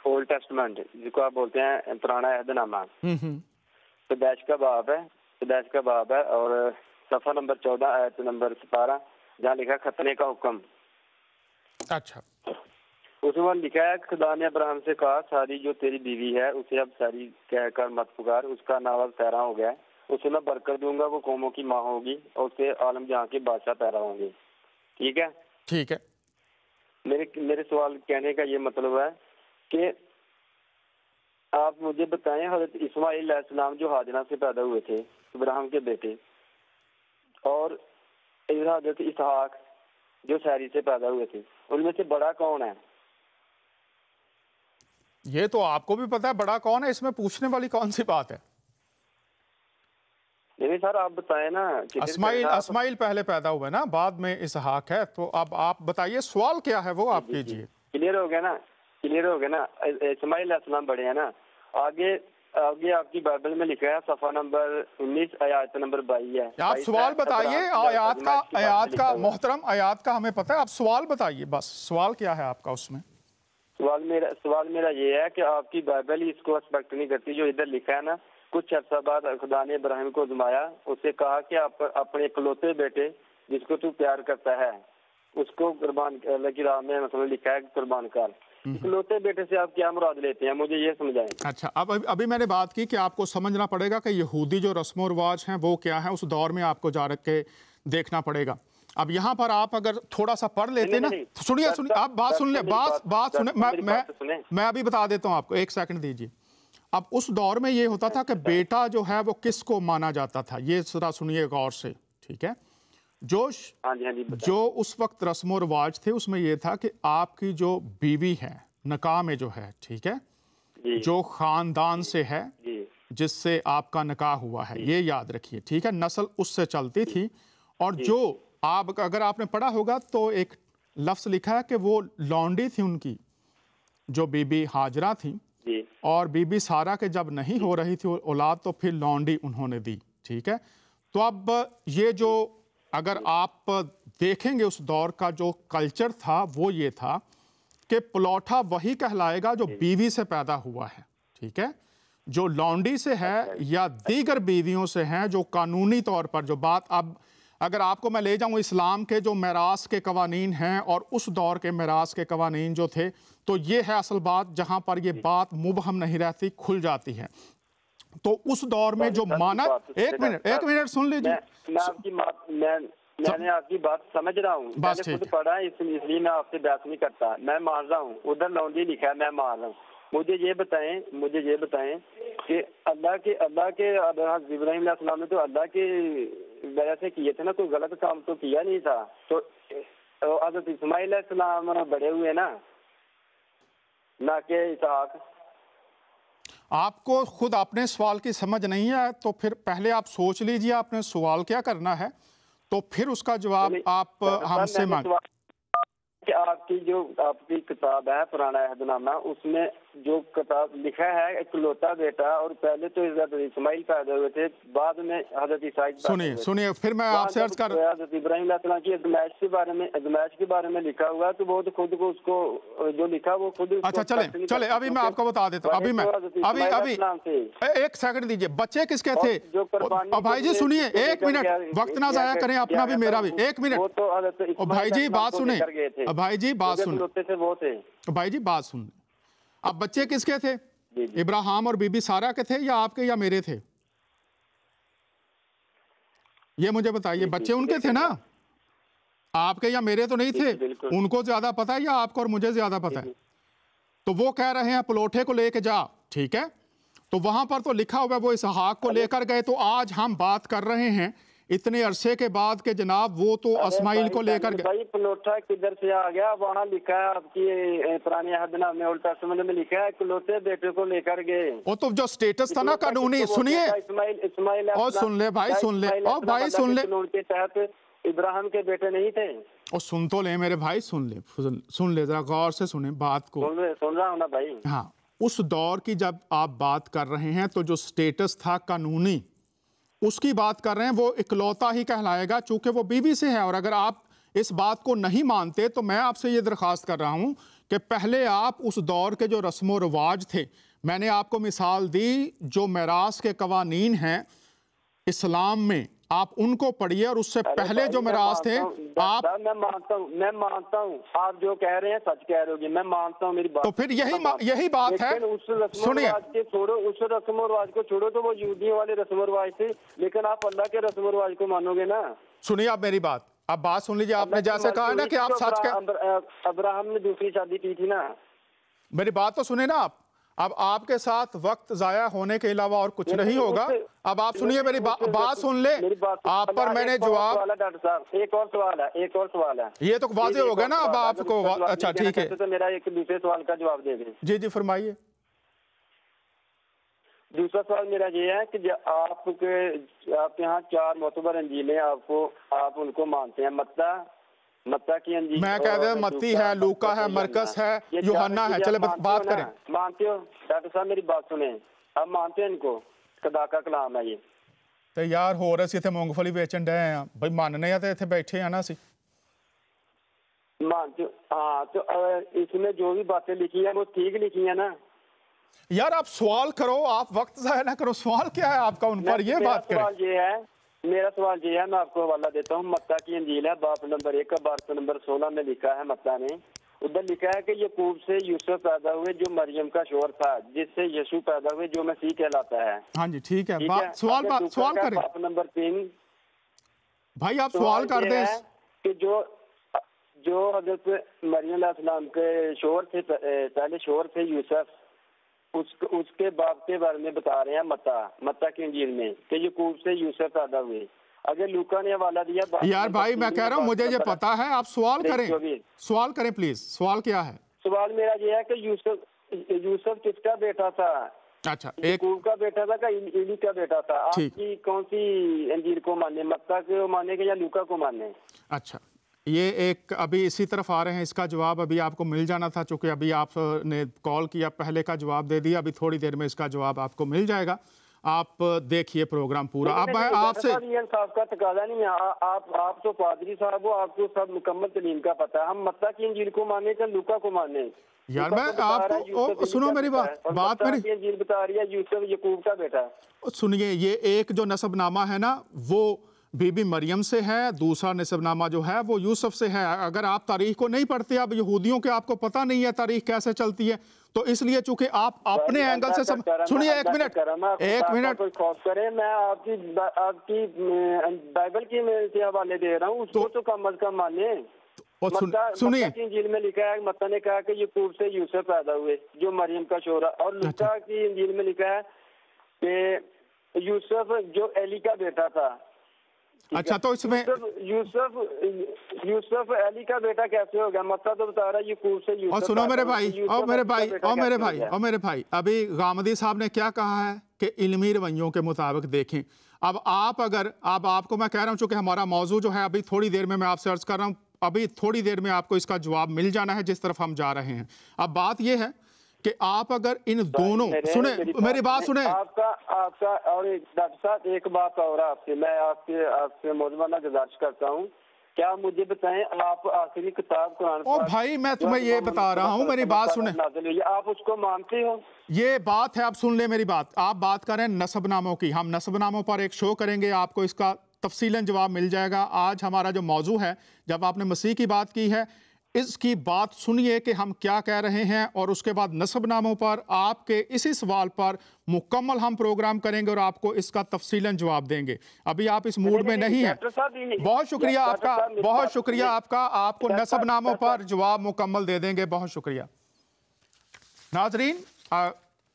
ओल्ड टेस्टमेंट, जिसको आप बोलते हैं पुराना अहदनामा, पैदाइश का बाब है और सफ़ा नंबर 14 आयत नंबर 17 जहाँ लिखा खतने का हुक्म। अच्छा, उसमें लिखा है खुदा ने अब्राहम से कहा सारी जो तेरी बीवी है उसे अब सारी कहकर मत पुकार, उसका नाम अब पैरा हो गया। उसे मैं बरकत दूंगा, वो कौमों की माँ होगी और उसे आलम जहाँ के बादशाह पैरा होंगे। ठीक है? ठीक है। मेरे सवाल कहने का ये मतलब है कि आप मुझे बताएं, हज़रत इस्माइल अलैहिस्सलाम जो हाजरा से पैदा हुए थे, इब्राहिम के बेटे, और हज़रत इसहाक जो सैरी से पैदा हुए थे, उनमें से बड़ा कौन है? ये तो आपको भी पता है बड़ा कौन है, इसमें पूछने वाली कौन सी बात है? नहीं सर, आप बताएं ना। इस्माइल पहले पैदा हुए ना, बाद में इसहाक है। तो अब आप बताइए सवाल क्या है वो आप कीजिए। क्लियर हो गया ना? इस्माइल अलैहिस्सलाम बड़े हैं ना। आगे आपकी बाइबल में लिखा है सफ़ा नंबर 19 आयत नंबर 22 है। आप सवाल बताइए, आयात का मोहतरम, आयात का हमें पता है, आप सवाल बताइए बस। सवाल क्या है आपका उसमें? सवाल मेरा ये है कि आपकी बाइबल इसको एक्सपेक्ट नहीं करती। जो इधर लिखा है ना, कुछ अर्सा बाद खुदा ने इब्राहिम को आज़माया, उससे कहा कि आप अपने इकलौते बेटे जिसको तू प्यार करता है उसको कुर्बान की राह में, मतलब लिखा है कुर्बान कर। इकलौते बेटे से आप क्या मुराद लेते हैं, मुझे ये समझाएं। अच्छा, अब अभी मैंने बात की कि आपको समझना पड़ेगा कि यहूदी जो रस्म रिवाज हैं वो क्या है, उस दौर में आपको जा रख के देखना पड़ेगा। अब यहाँ पर आप अगर थोड़ा सा पढ़ लेते ना, सुनिए आप बात सुन ले, बात सुने, मैं अभी बता देता हूँ आपको, 1 सेकंड दीजिए। अब उस दौर में ये होता था कि बेटा जो है वो किसको माना जाता था, ये जरा सुनिए गौर से, ठीक है? जो उस वक्त रस्म रिवाज थे उसमें ये था कि आपकी जो बीवी है निकाह में जो है, ठीक है, जो खानदान से है जिससे आपका निकाह हुआ है, ये याद रखिए, ठीक है, नस्ल उससे चलती थी। और जो आप अगर आपने पढ़ा होगा तो एक लफ्ज़ लिखा है कि वो लौंडी थी उनकी, जो बीबी हाजरा थी, और बीबी सारा के जब नहीं हो रही थी औलाद तो फिर लौंडी उन्होंने दी, ठीक है? तो अब ये जो अगर आप देखेंगे उस दौर का जो कल्चर था वो ये था कि पलौठा वही कहलाएगा जो बीवी से पैदा हुआ है, ठीक है? जो लौंडी से है या दीगर बीवियों से हैं, जो कानूनी तौर पर जो बात, अब अगर आपको मैं ले जाऊं इस्लाम के जो मिरास के कवानीन हैं और उस दौर के मिरास के कवानीन जो थे, तो ये है असल बात जहां पर ये बात मुबहम नहीं रहती, खुल जाती है। तो उस दौर में जो माना, एक मिनट सुन लीजिए। मैंने आपकी बात समझ रहा हूँ, मैंने खुद पढ़ा है, इसलिए मैं आपसे बात नहीं करता। मैं मान रहा हूँ, उधर लौंडी लिखा है, मैं मान रहा हूँ। मुझे ये बताएं कि अल्लाह के इब्राहीम अलैहिस्सलाम ने तो अल्लाह के वजह से किए थे ना, कोई गलत काम तो किया नहीं था। तो हज़रत इस्माइल अलैहिस्सलाम बड़े हुए ना, نہ کہ اسحاق۔ آپ کو خود اپنے سوال کی سمجھ نہیں ہے تو پھر پہلے آپ سوچ لیجئے آپ نے سوال کیا کرنا ہے، تو پھر اس کا جواب آپ ہم سے مانگ۔ کہ آپ کی کتاب ہے پرانا عہد نامہ، اس میں جو کتاب لکھا ہے اکلوتا بیٹا، اور پہلے تو حضرت اسماعیل پیدا ہوئے تھے، بعد میں حضرت اسحاق۔ سنیے پھر میں آپ سے عرض کر حضرت ابراہیم علیہ السلام کی ازمائش کے بارے میں لکھا ہوا، تو وہ تو خود کو اس کو جو لکھا وہ خود۔ اچھا چلے ابھی میں آپ کو بتا دیتا ہوں، ابھی ایک سیکنڈ دیجئے، بچے کس کے تھے؟ بھائی جی سنیے، ایک منٹ، وقت نہ ضائع کریں اپنا بھی میرا بھی، ایک منٹ بھائی جی بات سنیں، بھائی جی بات سنیں، بھائی جی بات سنیں۔ اب بچے کس کے تھے؟ ابراہیم اور بی بی سارہ کے تھے یا آپ کے یا میرے تھے؟ یہ مجھے بتائیے، بچے ان کے تھے نا؟ آپ کے یا میرے تو نہیں تھے، ان کو زیادہ پتہ ہے یا آپ کو اور مجھے زیادہ پتہ ہے؟ تو وہ کہہ رہے ہیں پلوٹھے کو لے کے جا، ٹھیک ہے، تو وہاں پر تو لکھا ہوا ہے وہ اسحاق کو لے کر گئے، تو آج ہم بات کر رہے ہیں اتنے عرصے کے بعد کہ جناب وہ تو اسماعیل کو لے کر گئے۔ بھائی پلوٹھا کدھر سے آ گیا؟ وہاں لکھا ہے آپ کی پرانے عہد نامے میں، اولڈ ٹیسٹمنٹ میں لکھا ہے اکلوتے بیٹے کو لے کر گئے۔ وہ تو جو سٹیٹس تھا نا قانونی، سنیے اور سن لے بھائی، سن لے اور بھائی سن لے، کے تحت ابراہیم کے بیٹے نہیں تھے۔ اور سن تو لے میرے بھائی، سن لے ذرا غور سے سنیں بات کو۔ سن رہا ہوں نا بھائی۔ ہاں، اس دور کی جب آپ بات کر رہے ہیں تو جو سٹیٹس تھا قانونی اس کی بات کر رہے ہیں، وہ اکلوتا ہی کہلائے گا چونکہ وہ بیوی سے ہے۔ اور اگر آپ اس بات کو نہیں مانتے تو میں آپ سے یہ درخواست کر رہا ہوں کہ پہلے آپ اس دور کے جو رسم و رواج تھے، میں نے آپ کو مثال دی، جو میراث کے قوانین ہیں اسلام میں، آپ ان کو پڑھیے، اور اس سے پہلے جو میراث تھے آپ۔ میں مانتا ہوں آپ جو کہہ رہے ہیں سچ کہہ رہے ہو، میں مانتا ہوں، میری بات تو پھر یہی بات ہے، سنیے، اس رسم و رواج کو چھوڑو تو وہ یہودیوں والے رسم و رواج تھے، لیکن آپ اللہ کے رسم و رواج کو مانو گے نا۔ سنیے آپ میری بات، اب بات سن لیجیے، آپ نے جیسے کہا ہے نا کہ آپ سچ کہہ، ابراہیم نے دوسری شادی کی تھی نا۔ میری بات تو سنیں نا آپ، اب آپ کے ساتھ وقت ضائع ہونے کے علاوہ اور کچھ نہیں ہوگا۔ اب آپ سنیے میری بات سن لے، آپ پر میں نے جواب۔ ڈاکٹر صاحب ایک اور سوال ہے، یہ تو واضح ہو گیا نا اب آپ کو۔ اچھا ٹھیک ہے، تو میرا ایک دوسرے سوال کا جواب دے دیں۔ جی فرمائیے۔ دوسرا سوال میرا یہ ہے کہ آپ کے یہاں 4 معتبر انجیلیں آپ ان کو مانتے ہیں، متی کی انجیل، میں کہہ دیں متی ہے، لوکا ہے، مرکس ہے، یوحنا ہے، چلے بات کریں۔ مانتے ہو ڈاکٹر صاحب؟ میری بات سنیں، آپ مانتے ہیں ان کو؟ خدا کا کلام ہے یہ۔ تو یار ہو رہے سی تھے مونگ پھلی بیچن ڈے ہیں بھائی، ماننے یا تے بیٹھے ہیں نا سی مانتے ہو؟ ہاں، تو اس میں جو بھی باتیں لکھی ہیں وہ ٹھیک لکھی ہیں نا؟ یار آپ سوال کرو، آپ وقت ضائع نہ کرو، سوال کیا ہے آپ کا ان پر، یہ بات کریں۔ میرا سوال یہ ہے، میں آپ کو حوالہ دیتا ہوں، متی کی انجیل ہے، باب نمبر 1 عبارت نمبر 16 میں لکھا ہے، متی نے ادھر لکھا ہے کہ یعقوب سے یوسف پیدا ہوئے جو مریم کا شوہر تھا، جس سے یسوع پیدا ہوئے جو مسیح کہلاتا ہے۔ ہاں جی ٹھیک ہے، سوال کریں باب نمبر 3 بھائی، آپ سوال کر دیں کہ جو حضرت مریم علیہ السلام کے شوہر تھے، پہلے شوہر تھے یوسف، اس کے باپ کے بارے میں بتا رہے ہیں متی کی انجیل میں کہ یعقوب سے یوسف پیدا ہوئے۔ اگر لوکا نے حوالہ دیا یار بھائی، میں کہہ رہا ہوں مجھے یہ پتا ہے، آپ سوال کریں پلیز۔ سوال کیا ہے؟ سوال میرا یہ ہے کہ یوسف کس کا بیٹا تھا؟ اچھا، یعقوب کا بیٹا تھا کہ ایلی کا بیٹا تھا؟ آپ کی کون سی انجیل کو ماننے، متی کو ماننے گے یا لوکا کو ماننے؟ اچھا، یہ ایک ابھی اسی طرف آ رہے ہیں، اس کا جواب ابھی آپ کو مل جانا تھا، چونکہ ابھی آپ نے کال کیا، پہلے کا جواب دے دیا، ابھی تھوڑی دیر میں اس کا جواب آپ کو مل جائے گا۔ آپ دیکھیے پروگرام پورا۔ اب میں آپ سے انصاف کا تقاضا نہیں ہے، آپ تو پادری صاحب ہو، آپ کو سب مکمل تعلیم کا پتہ ہے، ہم متی کی انجیل کو ماننے کا لوکا کو ماننے؟ یار میں آپ کو سنو میری بات میری انجیل بتا رہی ہے یوسف یعقوب کا بیٹا۔ سنیے، یہ ایک جو نسب نامہ ہے نا وہ بی بی مریم سے ہے، دوسرا نسب نامہ جو ہے وہ یوسف سے ہے۔ اگر آپ تاریخ کو نہیں پڑھتے، اب یہودیوں کے آپ کو پتہ نہیں ہے تاریخ کیسے چلتی ہے، تو اس لیے چونکہ آپ اپنے اینگل سے سنیے، ایک منٹ میں آپ کی بائبل کی حوالے دے رہا ہوں، اس کو تو کم از کم مانے۔ سنیے، انجیل میں لکھا ہے، متی نے کہا کہ یعقوب سے یوسف پیدا ہوئے جو مریم کا شوہر، اور لوکا کی انجیل میں لکھا ہے کہ یوسف جو ایلی کا بیٹا تھا۔ अच्छा, तो इसमें यूसुफ अली का बेटा कैसे हो गया? मक्का तो बता रहा है यूसुफ से यूसुफ। और सुनो मेरे भाई, और मेरे भाई, अभी गामदी साहब ने क्या कहा है कि इल्मी रवैयों के मुताबिक देखें। अब आपको मैं कह रहा हूं, चूंकि हमारा मौजू जो है अभी थोड़ी देर में मैं आपसे अर्ज कर रहा हूं, अभी थोड़ी देर में आपको इसका जवाब मिल जाना है जिस तरफ हम जा रहे हैं। अब बात यह है कि आप अगर इन दोनों, सुने मेरी बात सुने, आपका और डॉक्टर साहब एक बात और आपसे, मैं आपसे मौजूदा गुजारिश करता हूँ, क्या मुझे बताएं आप आखिरी किताब कुरान ओ भाई मैं तुम्हें ये बता रहा हूँ, मेरी बात सुने, आप उसको मानते हो? ये बात है, आप सुन ले मेरी बात। आप बात करें नस्बनामों की, हम नस्बनामों पर एक शो करेंगे, आपको इसका तफसीलन जवाब मिल जाएगा। आज हमारा जो मौजू है, जब आपने मसीह की बात की है, इसकी बात सुनिए कि हम क्या कह रहे हैं, और उसके बाद नस्बनामों पर आपके इसी सवाल पर मुकम्मल हम प्रोग्राम करेंगे और आपको इसका तफसीलन जवाब देंगे। अभी आप इस मूड में नहीं है। बहुत शुक्रिया आपका, बहुत शुक्रिया आपका, आपको नस्बनामों पर जवाब मुकम्मल दे देंगे। बहुत शुक्रिया। नाजरीन,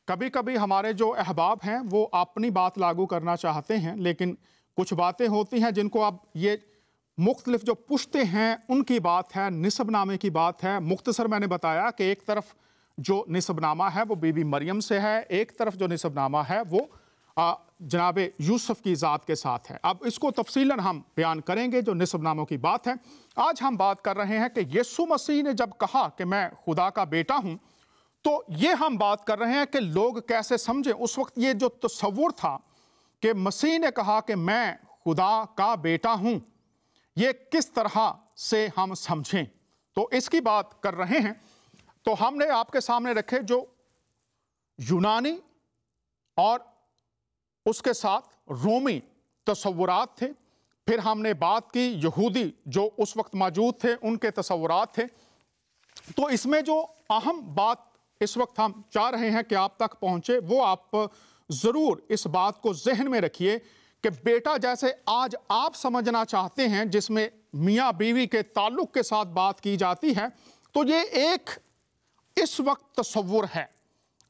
कभी कभी हमारे जो अहबाब हैं वो अपनी बात लागू करना चाहते हैं, लेकिन कुछ बातें होती हैं जिनको आप ये मुख्तलिफ जो पुश्ते हैं उनकी बात है, निस्बनामे की बात है। मुख्तसर मैंने बताया कि एक तरफ जो निस्बनामा है वो बीबी मरियम से है, एक तरफ जो निस्बनामा है वो जनाब यूसुफ की ज़ात के साथ है। अब इसको तफसीलन हम बयान करेंगे जो निस्बनामों की बात है। आज हम बात कर रहे हैं कि यीशु मसीह ने जब कहा कि मैं खुदा का बेटा हूँ, तो ये हम बात कर रहे हैं कि लोग कैसे समझे। उस वक्त ये जो तस्वुर था कि मसीह ने कहा कि मैं खुदा का बेटा हूँ, ये किस तरह से हम समझें, तो इसकी बात कर रहे हैं। तो हमने आपके सामने रखे जो यूनानी और उसके साथ रोमी तस्वुरात थे, फिर हमने बात की यहूदी जो उस वक्त मौजूद थे उनके तस्वुरात थे। तो इसमें जो अहम बात इस वक्त हम चाह रहे हैं कि आप तक पहुंचे, वो आप ज़रूर इस बात को जहन में रखिए कि बेटा जैसे आज आप समझना चाहते हैं, जिसमें मियाँ बीवी के ताल्लुक़ के साथ बात की जाती है, तो ये एक इस वक्त तस्वुर है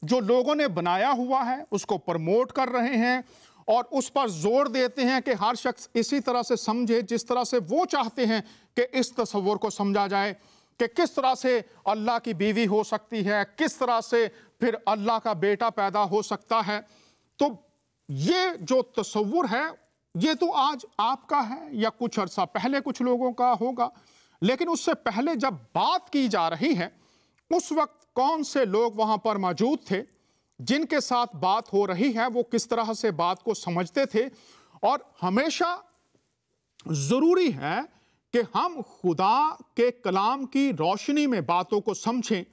जो लोगों ने बनाया हुआ है, उसको प्रमोट कर रहे हैं और उस पर जोर देते हैं कि हर शख्स इसी तरह से समझे जिस तरह से वो चाहते हैं कि इस तस्वुर को समझा जाए कि किस तरह से अल्लाह की बीवी हो सकती है, किस तरह से फिर अल्लाह का बेटा पैदा हो सकता है। तो ये जो तस्वुर है ये तो आज आपका है या कुछ अरसा पहले कुछ लोगों का होगा, लेकिन उससे पहले जब बात की जा रही है उस वक्त कौन से लोग वहां पर मौजूद थे, जिनके साथ बात हो रही है, वो किस तरह से बात को समझते थे। और हमेशा जरूरी है कि हम खुदा के कलाम की रोशनी में बातों को समझें,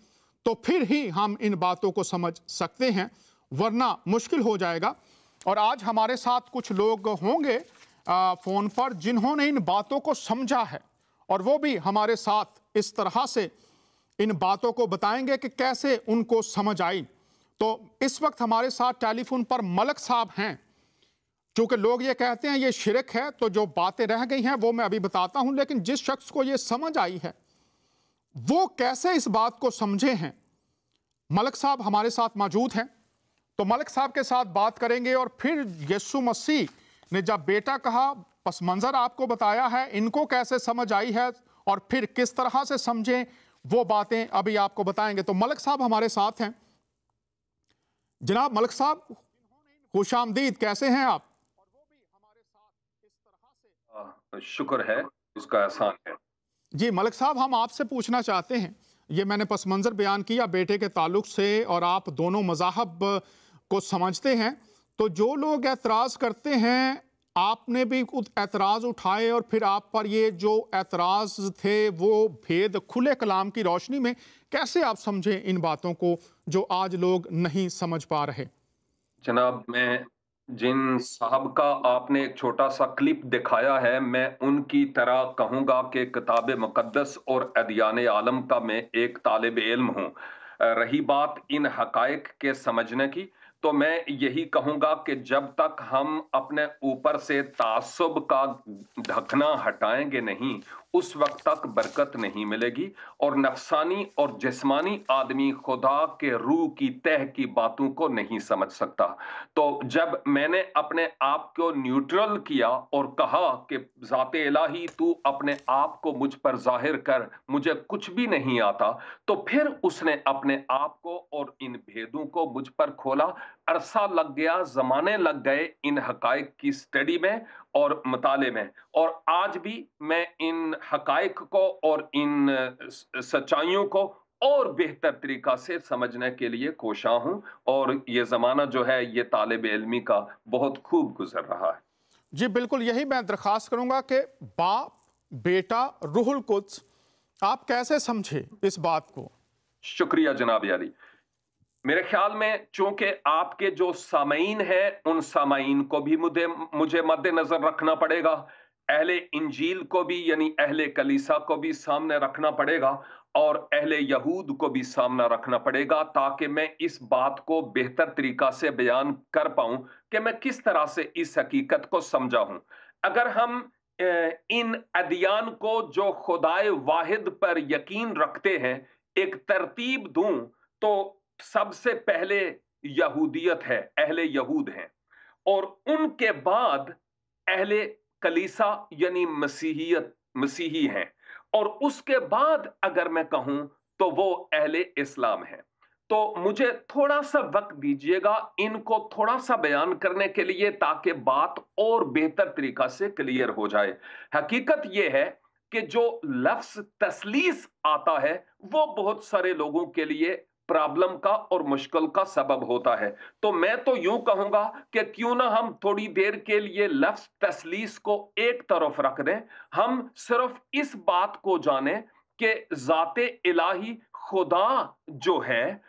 तो फिर ही हम इन बातों को समझ सकते हैं, वरना मुश्किल हो जाएगा। और आज हमारे साथ कुछ लोग होंगे फ़ोन पर जिन्होंने इन बातों को समझा है, और वो भी हमारे साथ इस तरह से इन बातों को बताएंगे कि कैसे उनको समझ आई। तो इस वक्त हमारे साथ टेलीफोन पर मलक साहब हैं। क्योंकि लोग ये कहते हैं ये शिरक है, तो जो बातें रह गई हैं वो मैं अभी बताता हूं, लेकिन जिस शख्स को ये समझ आई है वो कैसे इस बात को समझे हैं। मलक साहब हमारे साथ मौजूद हैं, तो मलक साहब के साथ बात करेंगे और फिर यीशु मसीह ने जब बेटा कहा, पस मंजर आपको बताया है, इनको कैसे समझ आई है और फिर किस तरह से समझें, वो बातें अभी आपको बताएंगे। तो मलक साहब हमारे साथ हैं। जनाब मलक साहब, खुशामदीद, कैसे हैं आप? शुक्र है, उसका एहसान है। जी मलक साहब, हम आपसे पूछना चाहते हैं, ये मैंने पस मंजर बयान किया बेटे के ताल्लुक से, और आप दोनों मज़ाहब को समझते हैं, तो जो लोग एतराज़ करते हैं, आपने भी कुछ एतराज़ उठाए और फिर आप पर ये जो एतराज़ थे वो भेद खुले कलाम की रोशनी में कैसे आप समझें इन बातों को जो आज लोग नहीं समझ पा रहे? जनाब, मैं जिन साहब का आपने एक छोटा सा क्लिप दिखाया है, मैं उनकी तरह कहूँगा कि किताब मुकद्दस और अदयान आलम का मैं एक तालिब इल्म हूँ। रही बात इन हकायक के समझने की, तो मैं यही कहूँगा कि जब तक हम अपने ऊपर से तासुब का ढकना हटाएंगे नहीं, उस वक्त तक बरकत नहीं मिलेगी और नफसानी और जिस्मानी आदमी खुदा के रूह की तह की बातों को नहीं समझ सकता। तो जब मैंने अपने आप को न्यूट्रल किया और कहा कि ज़ाते इलाही तू अपने आप को मुझ पर जाहिर कर, मुझे कुछ भी नहीं आता, तो फिर उसने अपने आप को और इन भेदों को मुझ पर खोला। अरसा लग गया, जमाने लग गए इन हकाइक की स्टडी में और मताले में, और आज भी मैं इन हकाइक को और इन सच्चाइयों को और बेहतर तरीका से समझने के लिए कोशा हूं, और ये जमाना जो है ये तालिब इल्मी का बहुत खूब गुजर रहा है। जी बिल्कुल, यही मैं दरख्वास्त करूंगा कि बाप, बेटा, रूहुल कुद्स, आप कैसे समझे इस बात को? शुक्रिया जनाब अली। मेरे ख्याल में चूंकि आपके जो सामीन हैं उन सामीन को भी मुझे मद्देनजर रखना पड़ेगा, अहले इंजील को भी यानी अहले कलीसा को भी सामने रखना पड़ेगा, और अहले यहूद को भी सामना रखना पड़ेगा, ताकि मैं इस बात को बेहतर तरीका से बयान कर पाऊं कि मैं किस तरह से इस हकीकत को समझा हूं। अगर हम इन अदियान को जो खुदाए वाहिद पर यकीन रखते हैं एक तरतीब दूं, तो सबसे पहले यहूदियत है, अहले यहूद हैं, और उनके बाद अहले कलीसा यानी मसीहियत, मसीही हैं, और उसके बाद अगर मैं कहूं तो वो अहले इस्लाम हैं। तो मुझे थोड़ा सा वक्त दीजिएगा इनको थोड़ा सा बयान करने के लिए, ताकि बात और बेहतर तरीका से क्लियर हो जाए। हकीकत यह है कि जो लफ्ज तस्लीस आता है वो बहुत सारे लोगों के लिए प्रॉब्लम का और मुश्किल का सबब होता है। तो मैं तो यूं कहूंगा कि क्यों ना हम थोड़ी देर के लिए लफ्ज तस्लीस को एक तरफ रख दें, हम सिर्फ इस बात को जाने कि ज़ाते इलाही खुदा जो है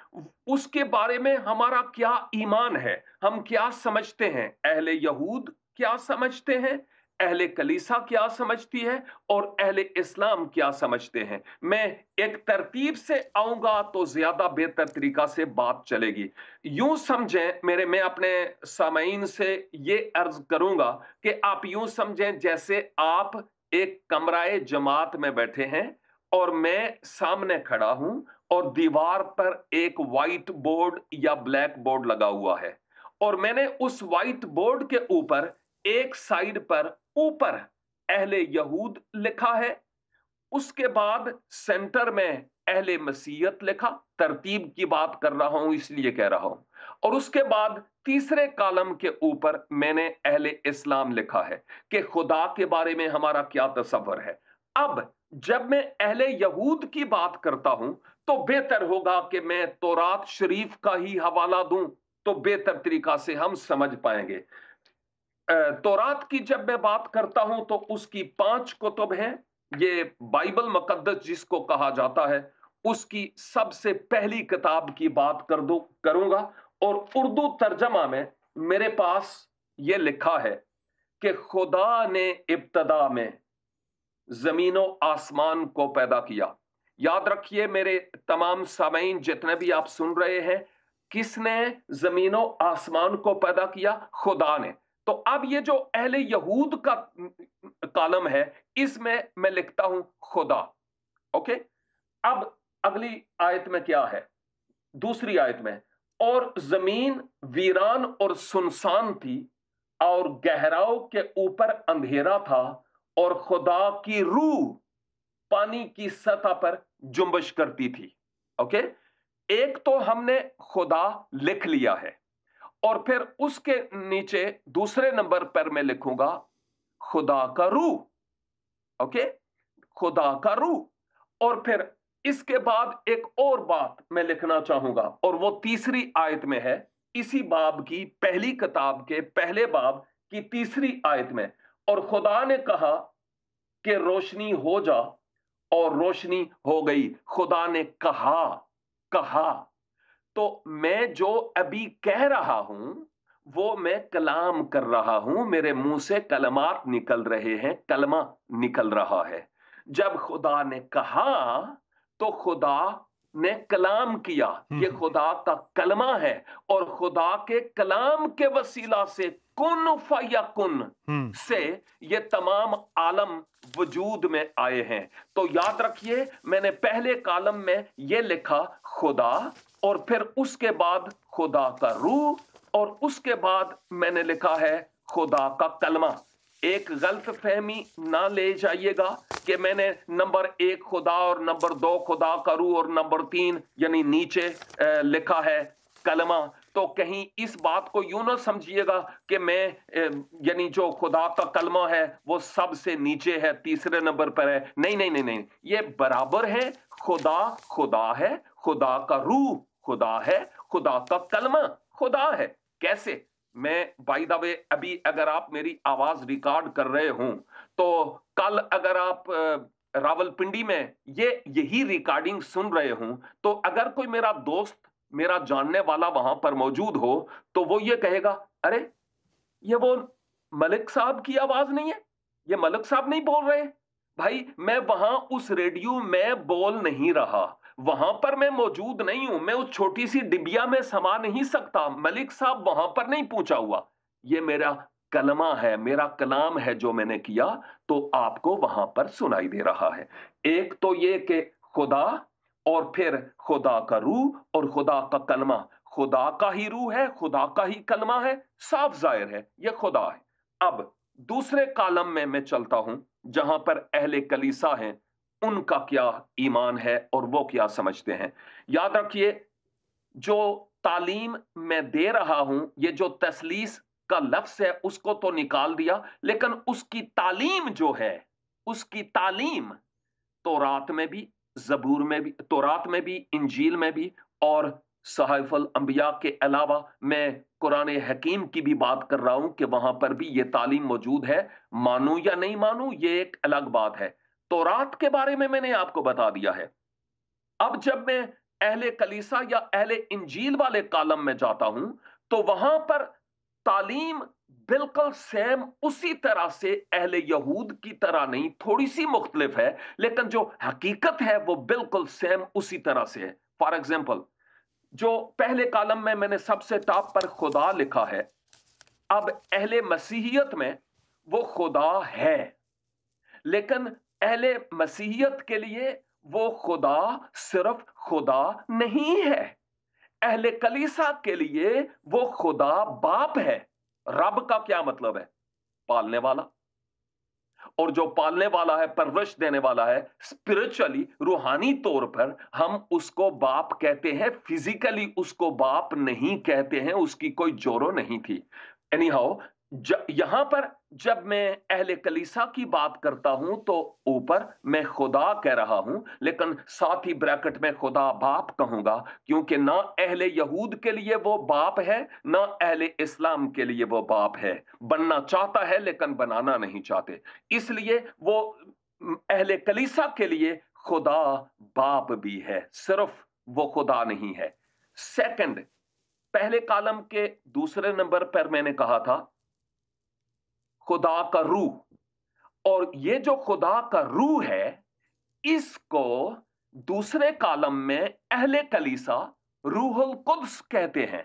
उसके बारे में हमारा क्या ईमान है, हम क्या समझते हैं, अहले यहूद क्या समझते हैं, अहले कलीसा क्या समझती है, और अहले इस्लाम क्या समझते हैं। मैं एक तरतीब से आऊंगा तो ज्यादा बेहतर तरीका से बात चलेगी। यूं समझें मैं अपने सामीन से ये अर्ज करूंगा कि आप यूं समझें जैसे आप एक कमराए जमात में बैठे हैं और मैं सामने खड़ा हूं, और दीवार पर एक व्हाइट बोर्ड या ब्लैक बोर्ड लगा हुआ है, और मैंने उस व्हाइट बोर्ड के ऊपर एक साइड पर ऊपर अहले यहूद लिखा है, उसके बाद सेंटर में अहले मसीहत लिखा, तरतीब की बात कर रहा हूं इसलिए कह रहा हूं, और उसके बाद तीसरे कॉलम के ऊपर मैंने अहले इस्लाम लिखा है कि खुदा के बारे में हमारा क्या तसव्वुर है। अब जब मैं अहले यहूद की बात करता हूं तो बेहतर होगा कि मैं तौरात शरीफ का ही हवाला दूं, तो बेहतर तरीका से हम समझ पाएंगे। तौरात की जब मैं बात करता हूं तो उसकी 5 कुतुब हैं। ये बाइबल मुकद्दस जिसको कहा जाता है उसकी सबसे पहली किताब की बात करूंगा, और उर्दू तर्जमा में मेरे पास ये लिखा है कि खुदा ने इब्तदा में जमीनो आसमान को पैदा किया। याद रखिए मेरे तमाम सामीन जितने भी आप सुन रहे हैं, किसने जमीनो आसमान को पैदा किया? खुदा ने। तो अब ये जो अहले यहूद का कॉलम है इसमें मैं लिखता हूं खुदा। ओके, अब अगली आयत में क्या है? दूसरी आयत में, और जमीन वीरान और सुनसान थी और गहराओं के ऊपर अंधेरा था, और खुदा की रूह पानी की सतह पर जुम्बश करती थी। ओके, एक तो हमने खुदा लिख लिया है, और फिर उसके नीचे दूसरे नंबर पर मैं लिखूंगा खुदा का रूह। ओके, खुदा का रूह। और फिर इसके बाद एक और बात मैं लिखना चाहूंगा, और वो तीसरी आयत में है, इसी बाब की पहली किताब के पहले बाब की तीसरी आयत में। और खुदा ने कहा कि रोशनी हो जा, और रोशनी हो गई। खुदा ने कहा। तो मैं जो अभी कह रहा हूं वो मैं कलाम कर रहा हूं, मेरे मुंह से कलमात निकल रहे हैं, कलमा निकल रहा है। जब खुदा ने कहा तो खुदा ने कलाम किया, ये खुदा का कलमा है, और खुदा के कलाम के वसीला से कुन फयकुन से ये तमाम आलम वजूद में आए हैं। तो याद रखिए, मैंने पहले कॉलम में ये लिखा खुदा, और फिर उसके बाद खुदा का रूह, और उसके बाद मैंने लिखा है खुदा का कलमा। एक गलत फहमी ना ले जाइएगा कि मैंने नंबर 1 खुदा और नंबर 2 खुदा का रूह और नंबर 3 यानी नीचे लिखा है कलमा। तो कहीं इस बात को यूं ना समझिएगा कि मैं यानी जो खुदा का कलमा है वो सबसे नीचे है, तीसरे नंबर पर है। नहीं नहीं नहीं नहीं, ये बराबर है। खुदा खुदा है, खुदा का रूह खुदा है, खुदा का कलमा खुदा है। कैसे? मैं बाय द वे अभी अगर आप मेरी आवाज रिकॉर्ड कर रहे हों तो कल अगर आप रावलपिंडी में यही रिकॉर्डिंग सुन रहे हों तो अगर कोई मेरा दोस्त, मेरा जानने वाला वहां पर मौजूद हो तो वो ये कहेगा, अरे ये वो मलिक साहब की आवाज नहीं है, ये मलिक साहब नहीं बोल रहे। भाई मैं वहां उस रेडियो में बोल नहीं रहा, वहां पर मैं मौजूद नहीं हूं, मैं उस छोटी सी डिबिया में समा नहीं सकता, मलिक साहब वहां पर नहीं पहुंचा हुआ। ये मेरा कलमा है, मेरा कलाम है जो मैंने किया, तो आपको वहां पर सुनाई दे रहा है। एक तो ये कि खुदा, और फिर खुदा का रूह और खुदा का कलमा। खुदा का ही रूह है, खुदा का ही कलमा है, साफ जाहिर है ये खुदा है। अब दूसरे कॉलम में मैं चलता हूं जहां पर अहले कलीसा हैं, उनका क्या ईमान है और वो क्या समझते हैं। याद रखिए, जो तालीम मैं दे रहा हूं, ये जो तसलीस का लफ्ज है उसको तो निकाल दिया, लेकिन उसकी तालीम जो है, उसकी तालीम तौरात में भी, जबूर में भी, तौरात में भी, इंजील में भी, और सहाइफुल अंबिया के अलावा मैं कुरान हकीम की भी बात कर रहा हूं कि वहां पर भी ये तालीम मौजूद है। मानू या नहीं मानू ये एक अलग बात है। तौरात के बारे में मैंने आपको बता दिया है। अब जब मैं अहले कलीसा या अहले इंजील वाले कॉलम में जाता हूं तो वहां पर तालीम बिल्कुल सेम उसी तरह से अहले यहूद की तरह नहीं, थोड़ी सी मुख्तलिफ है, लेकिन जो हकीकत है वो बिल्कुल सेम उसी तरह से है। फॉर एग्जाम्पल, जो पहले कॉलम में मैंने सबसे टॉप पर खुदा लिखा है, अब अहले मसीहियत में वो खुदा है, लेकिन अहले मसीहियत के लिए वो खुदा सिर्फ खुदा नहीं है। अहले कलीसा के लिए वो खुदा बाप है। रब का क्या मतलब है? पालने वाला। और जो पालने वाला है, परवरिश देने वाला है, स्पिरिचुअली, रूहानी तौर पर हम उसको बाप कहते हैं। फिजिकली उसको बाप नहीं कहते हैं, उसकी कोई जोरो नहीं थी। एनी हाउ, यहां पर जब मैं अहले कलीसा की बात करता हूं तो ऊपर मैं खुदा कह रहा हूं, लेकिन साथ ही ब्रैकेट में खुदा बाप कहूंगा, क्योंकि ना अहले यहूद के लिए वो बाप है, ना अहले इस्लाम के लिए वो बाप है। बनना चाहता है लेकिन बनाना नहीं चाहते, इसलिए वो अहले कलीसा के लिए खुदा बाप भी है, सिर्फ वो खुदा नहीं है। सेकंड, पहले कॉलम के दूसरे नंबर पर मैंने कहा था खुदा का रूह, और ये जो खुदा का रूह है इसको दूसरे कॉलम में अहले कलीसा रूहुल कुद्स कहते हैं,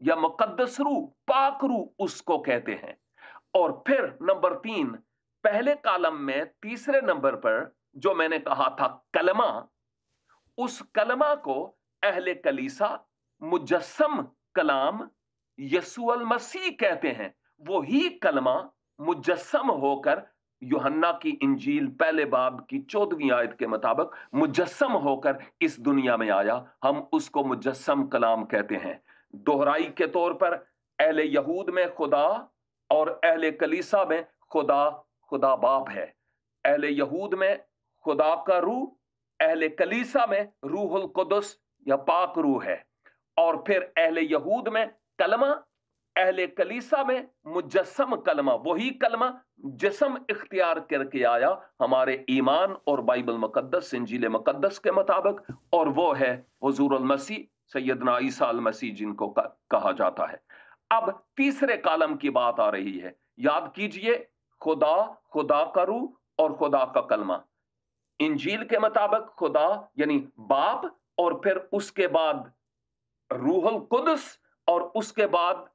या मुकद्दस रूह, पाक रूह उसको कहते हैं। और फिर नंबर 3, पहले कॉलम में तीसरे नंबर पर जो मैंने कहा था कलमा, उस कलमा को अहले कलीसा मुजस्सम कलाम यसुअल मसीह कहते हैं। वही कलमा मुजस्सम होकर यूहन्ना की इंजील पहले बाब की 14वीं आयत के मुताबिक मुजस्सम होकर इस दुनिया में आया, हम उसको मुजस्सम कलाम कहते हैं। दोहराई के तौर पर अहले यहूद में खुदा और अहले कलीसा में खुदा खुदा बाप है। अहले यहूद में खुदा का रूह, अहले कलीसा में रूहुल कुदस या पाक रूह है। और फिर अहले यहूद में कलमा, अहले कलीसा में मुजस्सम कलमा, वही कलमा जिस्म इख्तियार करके आया हमारे ईमान और बाइबल मुकद्दस, इंजील मुकद्दस के मुताबिक, और वो है हुजूरुल मसीह, सैयदना ईसा अल मसीह, जिनको कहा जाता है। अब तीसरे कॉलम की बात आ रही है। याद कीजिए, खुदा, खुदा का रूह और खुदा का कलमा। इंजील के मुताबिक खुदा यानी बाप, और फिर उसके बाद रूहुल कुदस, और उसके बाद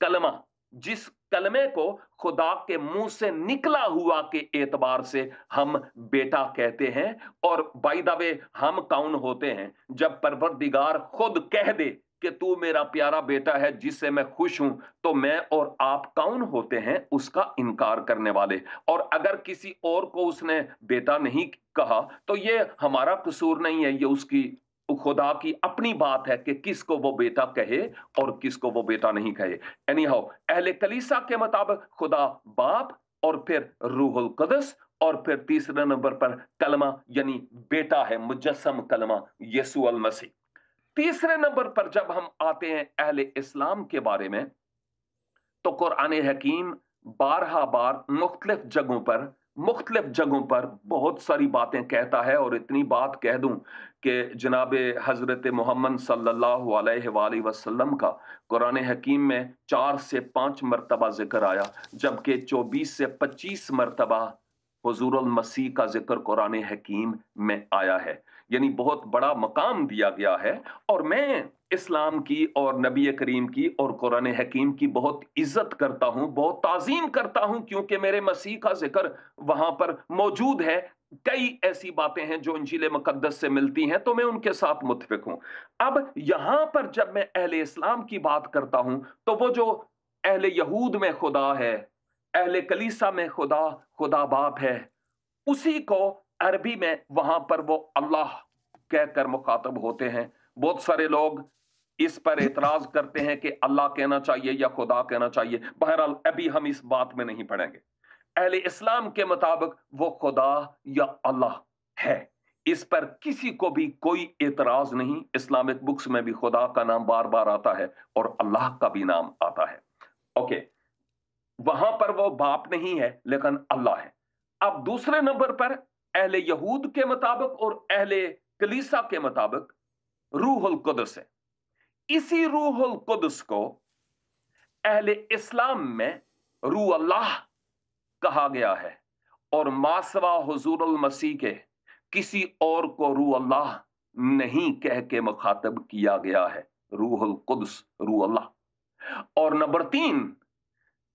कलमा, जिस कलमे को खुदा के मुंह से निकला हुआ के एतबार से हम बेटा कहते हैं। और बाय द वे, हम कौन होते हैं? जब परवरदिगार खुद कह दे कि तू मेरा प्यारा बेटा है जिससे मैं खुश हूं, तो मैं और आप कौन होते हैं उसका इनकार करने वाले? और अगर किसी और को उसने बेटा नहीं कहा तो ये हमारा कसूर नहीं है, ये उसकी खुदा की अपनी बात है कि किसको वो बेटा कहे और किसको वो बेटा नहीं कहे। एनी हाउ, अहले कलीसा के मुताबिक खुदा बाप, और फिर रूहुल कुदस, और फिर तीसरे नंबर पर कलमा यानी बेटा है, मुजस्सम कलमा यीशु अल मसीह। तीसरे नंबर पर जब हम आते हैं अहले इस्लाम के बारे में, तो कुरान हकीम 12 बार मुख्तलिफ जगहों पर बहुत सारी बातें कहता है। और इतनी बात कह दूं कि जनाब हजरत मोहम्मद सल्लल्लाहु अलैहि वसल्लम का कुरान हकीम में 4 से 5 मरतबा जिक्र आया, जबकि 24 से 25 मरतबा हुजूरुल मसीह का जिक्र कुरान हकीम में आया है। यानी बहुत बड़ा मकाम दिया गया है। और मैं इस्लाम की और नबी करीम की और कुरान हकीम की बहुत इज्जत करता हूं, बहुत ताजीम करता हूं, क्योंकि मेरे मसीह का जिक्र वहां पर मौजूद है। कई ऐसी बातें हैं जो इंजील मुकद्दस से मिलती हैं, तो मैं उनके साथ मुत्फिक हूं। अब यहां पर जब मैं अहले इस्लाम की बात करता हूं, तो वो जो अहले यहूद में खुदा है, अहले कलीसा में खुदा बाप है, उसी को अरबी में वहां पर वो अल्लाह कहकर मुखातब होते हैं। बहुत सारे लोग इस पर एतराज करते हैं कि अल्लाह कहना चाहिए या खुदा कहना चाहिए। बहरहाल अभी हम इस बात में नहीं पड़ेंगे। अहले इस्लाम के मुताबिक वो खुदा या अल्लाह है, इस पर किसी को भी कोई एतराज नहीं। इस्लामिक बुक्स में भी खुदा का नाम बार बार आता है और अल्लाह का भी नाम आता है। ओके, वहां पर वो बाप नहीं है लेकिन अल्लाह है। अब दूसरे नंबर पर अहले यहूद के मुताबिक और अहले कलीसा के मुताबिक रूहुल कुदस है। इसी रूहुल कुदस को अहले इस्लाम में रूह अल्लाह कहा गया है, और मासवा हुजूरुल मसीह के किसी और को रूह अल्लाह नहीं कह के मुखातब किया गया है। रूहुल कुदस, रूह अल्लाह। और नंबर 3,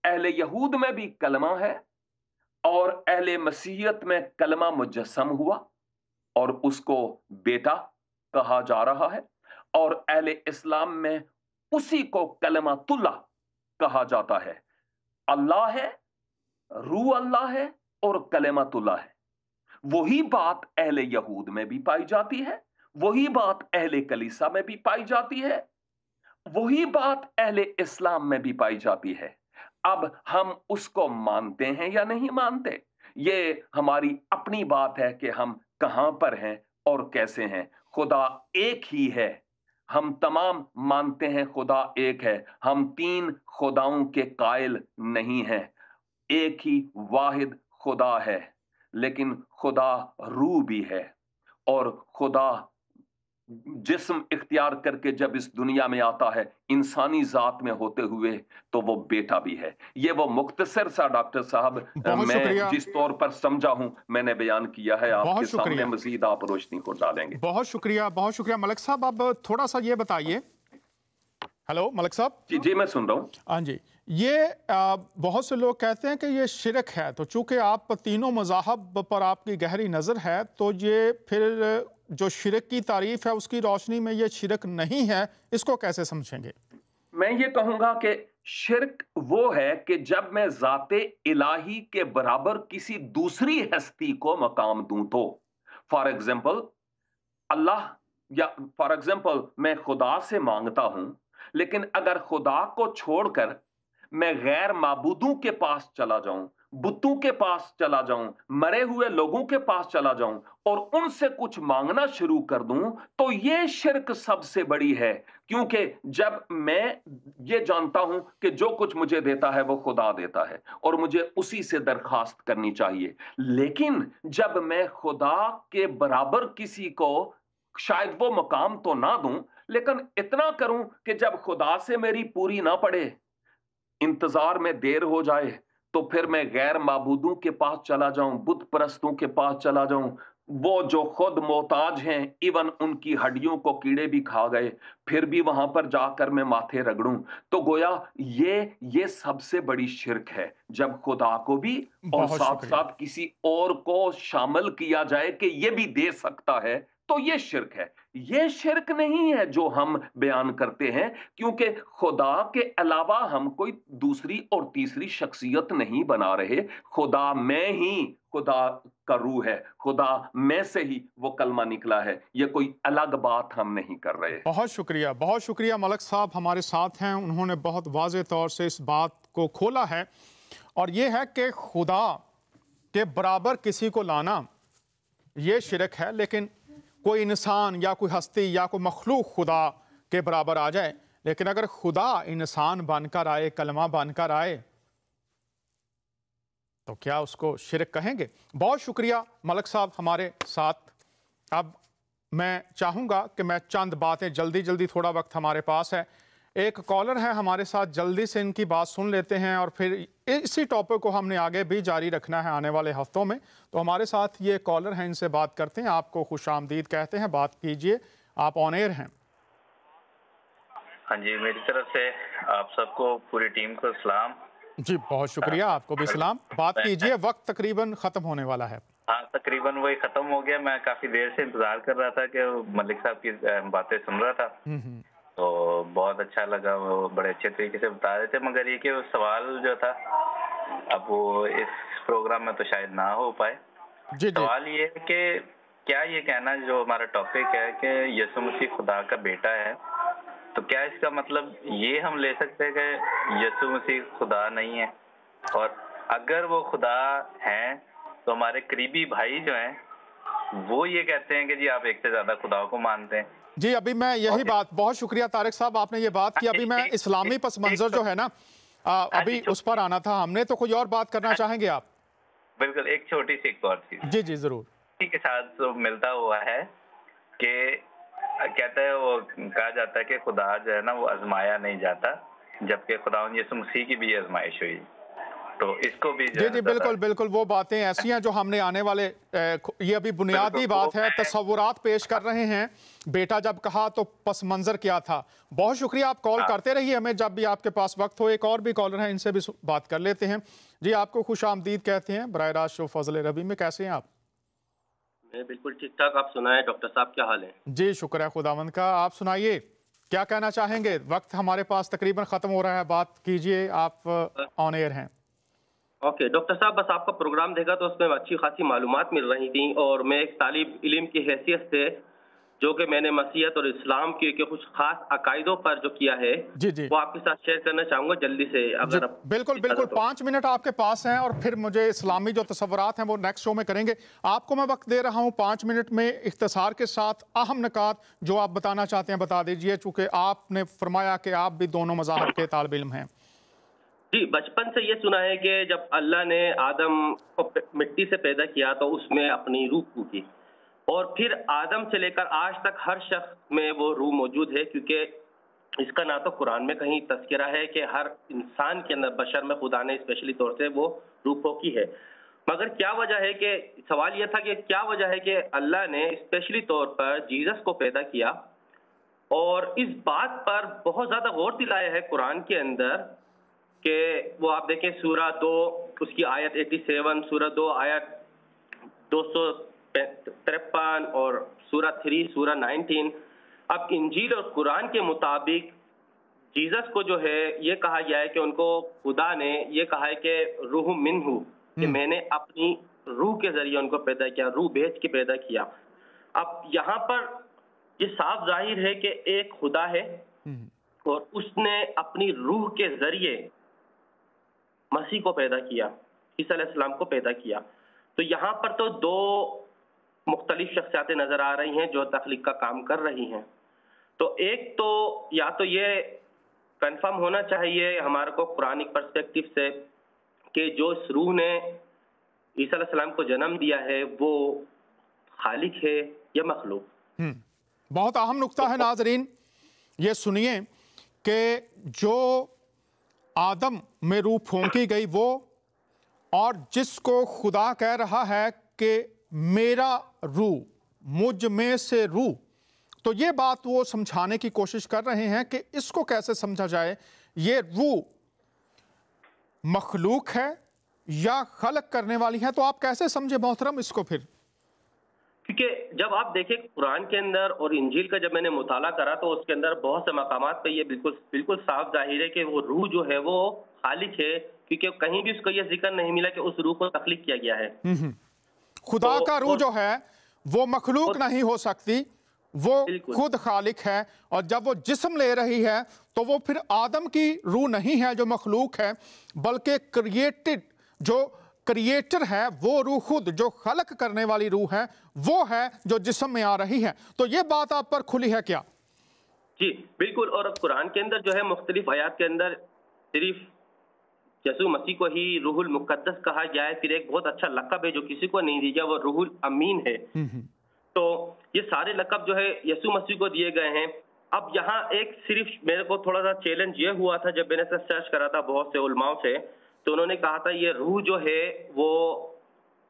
अहले यहूद में भी कलमा है और अहले मसीहियत में कलमा मुजस्सम हुआ और उसको बेटा कहा जा रहा है। और अहले इस्लाम में उसी को कलमातुल्लाह कहा जाता है। अल्लाह है, रूह अल्लाह है और कलमातुल्लाह है। वही बात अहले यहूद में भी पाई जाती है, वही बात अहले कलीसा में भी पाई जाती है, वही बात अहले इस्लाम में भी पाई जाती है। अब हम उसको मानते हैं या नहीं मानते, ये हमारी अपनी बात है कि हम कहां पर हैं और कैसे हैं। खुदा एक ही है, हम तमाम मानते हैं खुदा एक है। हम 3 खुदाओं के कायल नहीं हैं, एक ही वाहिद खुदा है। लेकिन खुदा रूह भी है, और खुदा जिस्म इख्तियार करके जब इस दुनिया में आता है इंसानी जात में होते हुए, तो वो बेटा भी है। ये वो मुख्तसर सा डॉक्टर साहब मैं जिस तौर पर समझा हूं मैंने बयान किया है, आपके सामने मजीद आप रोशनी को डालेंगे। बहुत शुक्रिया मलिक साहब। अब थोड़ा सा ये बताइए। हेलो मलिक साहब। जी जी, मैं सुन रहा हूँ। हाँ जी, ये बहुत से लोग कहते हैं कि ये शिरक है, तो चूंकि आप तीनों मज़ाहब पर आपकी गहरी नज़र है, तो ये फिर जो शिरक की तारीफ है उसकी रोशनी में ये शिरक नहीं है, इसको कैसे समझेंगे? मैं ये कहूंगा कि शिरक वो है कि जब मैं ज़ाते इलाही के बराबर किसी दूसरी हस्ती को मकाम दूं। तो फॉर एग्जाम्पल अल्लाह, या फॉर एग्जाम्पल मैं खुदा से मांगता हूं, लेकिन अगर खुदा को छोड़कर मैं गैर माबूदों के पास चला जाऊं, बुतों के पास चला जाऊं, मरे हुए लोगों के पास चला जाऊं और उनसे कुछ मांगना शुरू कर दूं, तो ये शिरक सबसे बड़ी है। क्योंकि जब मैं ये जानता हूं कि जो कुछ मुझे देता है वो खुदा देता है और मुझे उसी से दरखास्त करनी चाहिए, लेकिन जब मैं खुदा के बराबर किसी को शायद वो मकाम तो ना दूं, लेकिन इतना करूं कि जब खुदा से मेरी पूरी ना पड़े, इंतजार में देर हो जाए, तो फिर मैं गैर माबूदों के पास चला जाऊं, बुत परस्तों के पास चला जाऊं, वो जो खुद मोहताज हैं, इवन उनकी हड्डियों को कीड़े भी खा गए, फिर भी वहां पर जाकर मैं माथे रगड़ूं, तो गोया ये सबसे बड़ी शिरक है, जब खुदा को भी और बहुत साथ शुक्रिया। साथ किसी और को शामिल किया जाए कि ये भी दे सकता है, तो ये शिरक है। ये शिरक नहीं है जो हम बयान करते हैं, क्योंकि खुदा के अलावा हम कोई दूसरी और तीसरी शख्सियत नहीं बना रहे। खुदा में ही खुदा का रूह है, खुदा में से ही वो कलमा निकला है। ये कोई अलग बात हम नहीं कर रहे। बहुत शुक्रिया मलक साहब हमारे साथ हैं, उन्होंने बहुत वाज़ेह तौर से इस बात को खोला है, और ये है कि खुदा के बराबर किसी को लाना ये शिरक है, लेकिन कोई इंसान या कोई हस्ती या कोई मखलूक खुदा के बराबर आ जाए, लेकिन अगर खुदा इंसान बनकर आए, कलमा बनकर आए, तो क्या उसको शिरक कहेंगे? बहुत शुक्रिया मलक साहब हमारे साथ। अब मैं चाहूँगा कि मैं चंद बातें जल्दी थोड़ा वक्त हमारे पास है, एक कॉलर है हमारे साथ, जल्दी से इनकी बात सुन लेते हैं और फिर इसी टॉपिक को हमने आगे भी जारी रखना है आने वाले हफ्तों में। तो हमारे साथ ये कॉलर हैं, इनसे बात करते हैं। आपको खुशामदीद कहते हैं, बात कीजिए, आप ऑन एयर हैं। हाँ जी, मेरी तरफ से आप सबको, पूरी टीम को सलाम जी। बहुत शुक्रिया, आपको भी सलाम। बात कीजिए, वक्त तकरीबन ख़त्म होने वाला है। हाँ, तकरीबन वही ख़त्म हो गया। मैं काफ़ी देर से इंतज़ार कर रहा था कि मलिक साहब की बातें सुन रहा था, तो बहुत अच्छा लगा। वो बड़े अच्छे तरीके से बता रहे थे, मगर ये कि वो सवाल जो था अब वो इस प्रोग्राम में तो शायद ना हो पाए। सवाल ये है कि क्या ये कहना जो हमारा टॉपिक है कि यीशु मसीह खुदा का बेटा है, तो क्या इसका मतलब ये हम ले सकते हैं कि यीशु मसीह खुदा नहीं है? और अगर वो खुदा हैं तो हमारे करीबी भाई जो हैं वो ये कहते हैं कि जी आप एक से ज्यादा खुदाओं को मानते हैं। जी, अभी मैं यही बात, बहुत शुक्रिया तारिक साहब, आपने ये बात की। अभी मैं इस्लामी पस मंजर जो है ना, अभी उस पर आना था हमने, तो कोई और बात करना चाहेंगे आप? बिल्कुल, एक छोटी सी एक और चीज जी जरूर। इसी के साथ तो मिलता हुआ है कि कहता है, वो कहा जाता है कि खुदा जो है ना वो आजमाया नहीं जाता, जबकि खुदा यीशु मसीह की भी आजमाइश हुई, तो इसको भी जी बिल्कुल वो बातें ऐसी हैं जो हमने आने वाले ये अभी बुनियादी बात है, तस्वुरात पेश कर रहे हैं। बेटा जब कहा तो पस मंजर क्या था। बहुत शुक्रिया, आप कॉल करते रहिए हमें जब भी आपके पास वक्त हो। एक और भी कॉलर हैं, इनसे भी बात कर लेते हैं। जी, आपको खुश आमदीद कहते हैं बराह रास्त शो फजल रबी में। कैसे हैं आप? मैं बिल्कुल ठीक ठाक, आप सुनाएं डॉक्टर साहब, क्या हाल है? जी शुक्र है खुदावंद का। आप सुनाइए, क्या कहना चाहेंगे? वक्त हमारे पास तकरीबन ख़त्म हो रहा है, बात कीजिए, आप ऑन एयर हैं। ओके डॉक्टर साहब, बस आपका प्रोग्राम देखा तो उसमें अच्छी खासी मालूमात मिल रही थी, और मैं एक तालिब इल्म की हैसियत से जो कि मैंने मसीहत और इस्लाम के कुछ खास अकायदों पर जो किया है जी वो आपके साथ शेयर करना चाहूंगा जल्दी से, अगर आप बिल्कुल 5 मिनट आपके पास हैं, और फिर मुझे इस्लामी जो तस्वुरात हैं वो नेक्स्ट शो में करेंगे। आपको मैं वक्त दे रहा हूँ 5 मिनट में इख्तिसार के साथ अहम निकात जो आप बताना चाहते हैं बता दीजिए, चूंकि आपने फरमाया कि आप भी दोनों मज़ाहब के तालिब इल्म हैं। जी, बचपन से ये सुना है कि जब अल्लाह ने आदम को मिट्टी से पैदा किया तो उसमें अपनी रूह फूकी, और फिर आदम से लेकर आज तक हर शख्स में वो रूह मौजूद है, क्योंकि इसका ना तो कुरान में कहीं तज़किरा है कि हर इंसान के अंदर, बशर में खुदा ने स्पेशली तौर से वो रूह फूकी है। मगर क्या वजह है कि सवाल यह था कि क्या वजह है कि अल्लाह ने स्पेशली तौर पर जीसस को पैदा किया, और इस बात पर बहुत ज़्यादा गौर दिलाया है कुरान के अंदर कि वो आप देखें सूरा 2 उसकी आयत 87, सूरा 2 आयत 253 और सूरा 3 सूरा 19। अब इंजील और कुरान के मुताबिक जीसस को जो है ये कहा गया है कि उनको खुदा ने ये कहा है कि रूह मिन्हु, कि मैंने अपनी रूह के जरिए उनको पैदा किया, रूह भेज के पैदा किया। अब यहाँ पर ये साफ जाहिर है कि एक खुदा है और उसने अपनी रूह के जरिए मसीह को पैदा किया, ईसा अलैहिस्सलाम को पैदा किया। तो यहाँ पर तो दो मुख्तलिफ शख्सियातें नजर आ रही हैं जो तख्लीक का काम कर रही हैं। तो एक तो या तो ये कंफर्म होना चाहिए हमारे को कुरानिक पर्सपेक्टिव से कि जो इस रूह ने ईसा अलैहिस्सलाम को जन्म दिया है वो खालिक है या मखलूक। बहुत अहम नुक्ता है नाजरीन, ये सुनिए कि जो आदम में रूह फूंकी गई वो, और जिसको खुदा कह रहा है कि मेरा रूह, मुझ में से रूह। तो ये बात वो समझाने की कोशिश कर रहे हैं कि इसको कैसे समझा जाए, ये रूह मखलूक है या खलक करने वाली है, तो आप कैसे समझे मोहतरम इसको फिर? क्योंकि जब आप देखें कुरान के अंदर और इंजील का जब मैंने मुताला करा तो उसके अंदर बहुत से मकामात पे ये बिल्कुल साफ जाहिर है कि वो रूह जो है वो खालिक है, क्योंकि कहीं भी उसको ये जिक्र नहीं मिला कि उस रूह को तख्लीक किया गया है। खुदा का रूह जो है वो मखलूक नहीं हो सकती, वो खुद खालिक है। और जब वो जिस्म ले रही है तो वो फिर आदम की रूह नहीं है जो मखलूक है, बल्कि जो क्रिएटर है वो रूह खुद, जो खलक करने वाली रूह है वो है जो जिस्म में आ रही है। तो ये बात आप पर खुली है क्या? जी बिल्कुल। और कुरान के अंदर जो है मुख्तलिफ आयात के अंदर सिर्फ यसू मसीह को ही रूहुल मुकद्दस कहा गया है। फिर एक बहुत अच्छा लक़ब है जो किसी को नहीं दिया, वो रूहुल अमीन है। तो ये सारे लक़ब जो है यसू मसीह को दिए गए हैं। अब यहाँ एक सिर्फ मेरे को थोड़ा सा चैलेंज ये हुआ था जब मैंने सर्च करा था बहुत से उलमाओं से, तो उन्होंने कहा था ये रूह जो है वो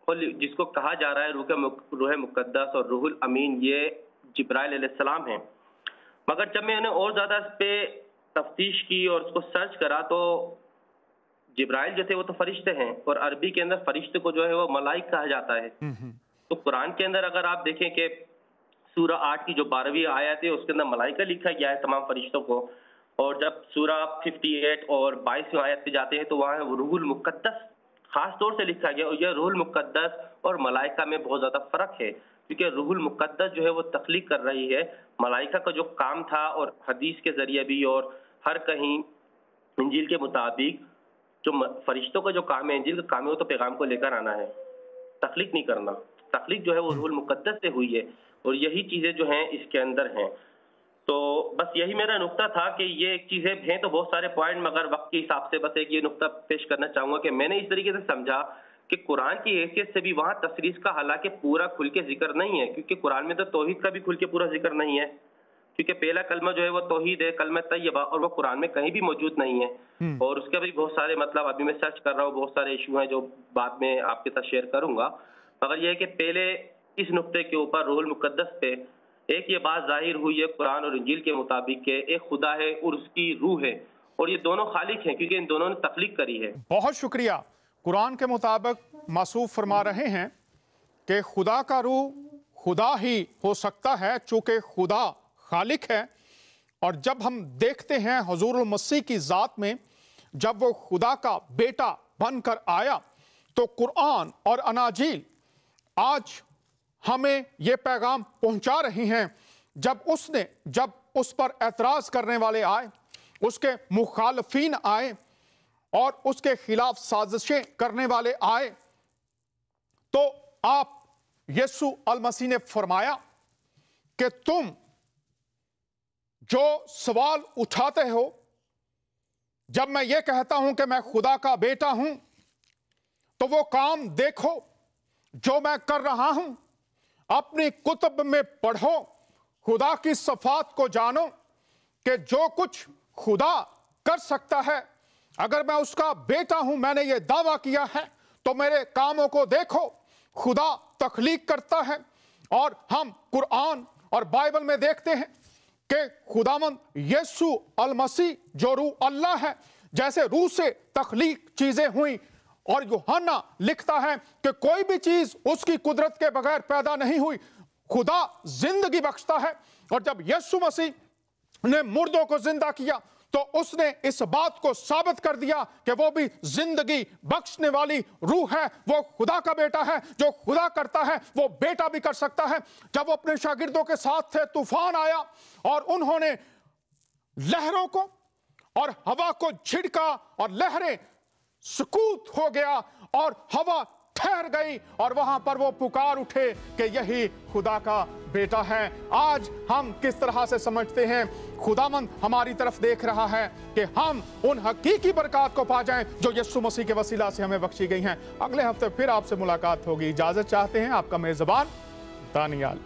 जिसको कहा जा रहा है रूह मुकद्दस और रूहुल अमीन, ये जिब्राइल अलैहिस्सलाम है। मगर जब मैंने और ज़्यादा इस पे तफ्तीश की और उसको सर्च करा तो जिब्राइल जो थे वो तो फरिश्ते हैं, और अरबी के अंदर फरिश्ते को जो है वो मलाइक कहा जाता है। तो कुरान के अंदर अगर आप देखें कि सूरा 8 की जो 12वीं आयत है उसके अंदर मलाइका लिखा गया है तमाम फरिश्तों को, और जब सूरा 58 और 22वीं आयत पे जाते हैं तो वहाँ रूहुल मुकद्दस खास तौर से लिखा गया। और यह रूहुल मुकद्दस और मलाइका में बहुत ज़्यादा फ़र्क है, क्योंकि रूहुल मुकद्दस जो है वो तख्लीक कर रही है। मलाइका का जो काम था, और हदीस के ज़रिए भी और हर कहीं इंजील के मुताबिक जो फरिश्तों का जो काम है, इंजील का काम है, वो तो पैगाम को लेकर आना है, तख्लीक नहीं करना। तख्लीक जो है वो रूहुल मुकद्दस से हुई है, और यही चीज़ें जो हैं इसके अंदर हैं। तो बस यही मेरा नुक्ता था कि ये एक चीज़ें हैं तो बहुत सारे पॉइंट, मगर वक्त के हिसाब से बस एक ये नुक्ता पेश करना चाहूँगा कि मैंने इस तरीके से समझा कि कुरान की हैसियत से भी वहाँ तसरीस का हालांकि पूरा खुल के जिक्र नहीं है, क्योंकि कुरान में तो तौहीद का भी खुल के पूरा जिक्र नहीं है, क्योंकि पहला कलमा जो है वो तौहीद है, कलमा तैयबा, और वो कुरान में कहीं भी मौजूद नहीं है। और उसके भी बहुत सारे मतलब अभी मैं सर्च कर रहा हूँ, बहुत सारे इशू हैं जो बाद में आपके साथ शेयर करूँगा। मगर यह है कि पहले इस नुक्ते के ऊपर रूहुल मुकद्दस पे एक ये बात जाहिर हुई है कुरान और इंजील के मुताबिक के एक खुदा है और उसकी रूह है, और ये दोनों खालिक हैं क्योंकि इन दोनों ने तख्लीक करी है। बहुत शुक्रिया। कुरान के मुताबिक मासूफ फरमा रहे हैं कि खुदा का रूह खुदा ही हो सकता है चूँकि खुदा खालिक है। और जब हम देखते हैं हुजूर मसीह की ज़ात में, जब वो खुदा का बेटा बनकर आया, तो कुरान और अनाजील आज हमें ये पैगाम पहुंचा रही हैं। जब उस पर एतराज़ करने वाले आए, उसके मुखालफीन आए और उसके खिलाफ साजिशें करने वाले आए, तो आप यीशु अल मसीह ने फरमाया कि तुम जो सवाल उठाते हो, जब मैं ये कहता हूं कि मैं खुदा का बेटा हूं, तो वो काम देखो जो मैं कर रहा हूं, अपनी कुतुब में पढ़ो, खुदा की सफात को जानो कि जो कुछ खुदा कर सकता है, अगर मैं उसका बेटा हूं, मैंने ये दावा किया है, तो मेरे कामों को देखो, खुदा तख्लीक करता है। और हम कुरान और बाइबल में देखते हैं कि खुदावंद यीशु अल मसीह जो रूह अल्लाह है, जैसे रूह से तख्लीक चीजें हुई, और यूहन्ना लिखता है कि कोई भी चीज उसकी कुदरत के बगैर पैदा नहीं हुई, खुदा जिंदगी बख्शता है। और जब यीशु मसीह ने मुर्दों को जिंदा किया तो उसने इस बात को साबित कर दिया कि वो भी जिंदगी बख्शने वाली रूह है, वो खुदा का बेटा है। जो खुदा करता है वो बेटा भी कर सकता है। जब वो अपने शागिर्दों के साथ थे, तूफान आया और उन्होंने लहरों को और हवा को झिड़का और लहरें सुकूत हो गया और हवा ठहर गई, और वहां पर वो पुकार उठे कि यही खुदा का बेटा है। आज हम किस तरह से समझते हैं, खुदावंद हमारी तरफ देख रहा है कि हम उन हकीकी बरकत को पा जाएं जो यीशु मसीह के वसीला से हमें बख्शी गई हैं। अगले हफ्ते फिर आपसे मुलाकात होगी। इजाजत चाहते हैं आपका मेजबान दानियाल।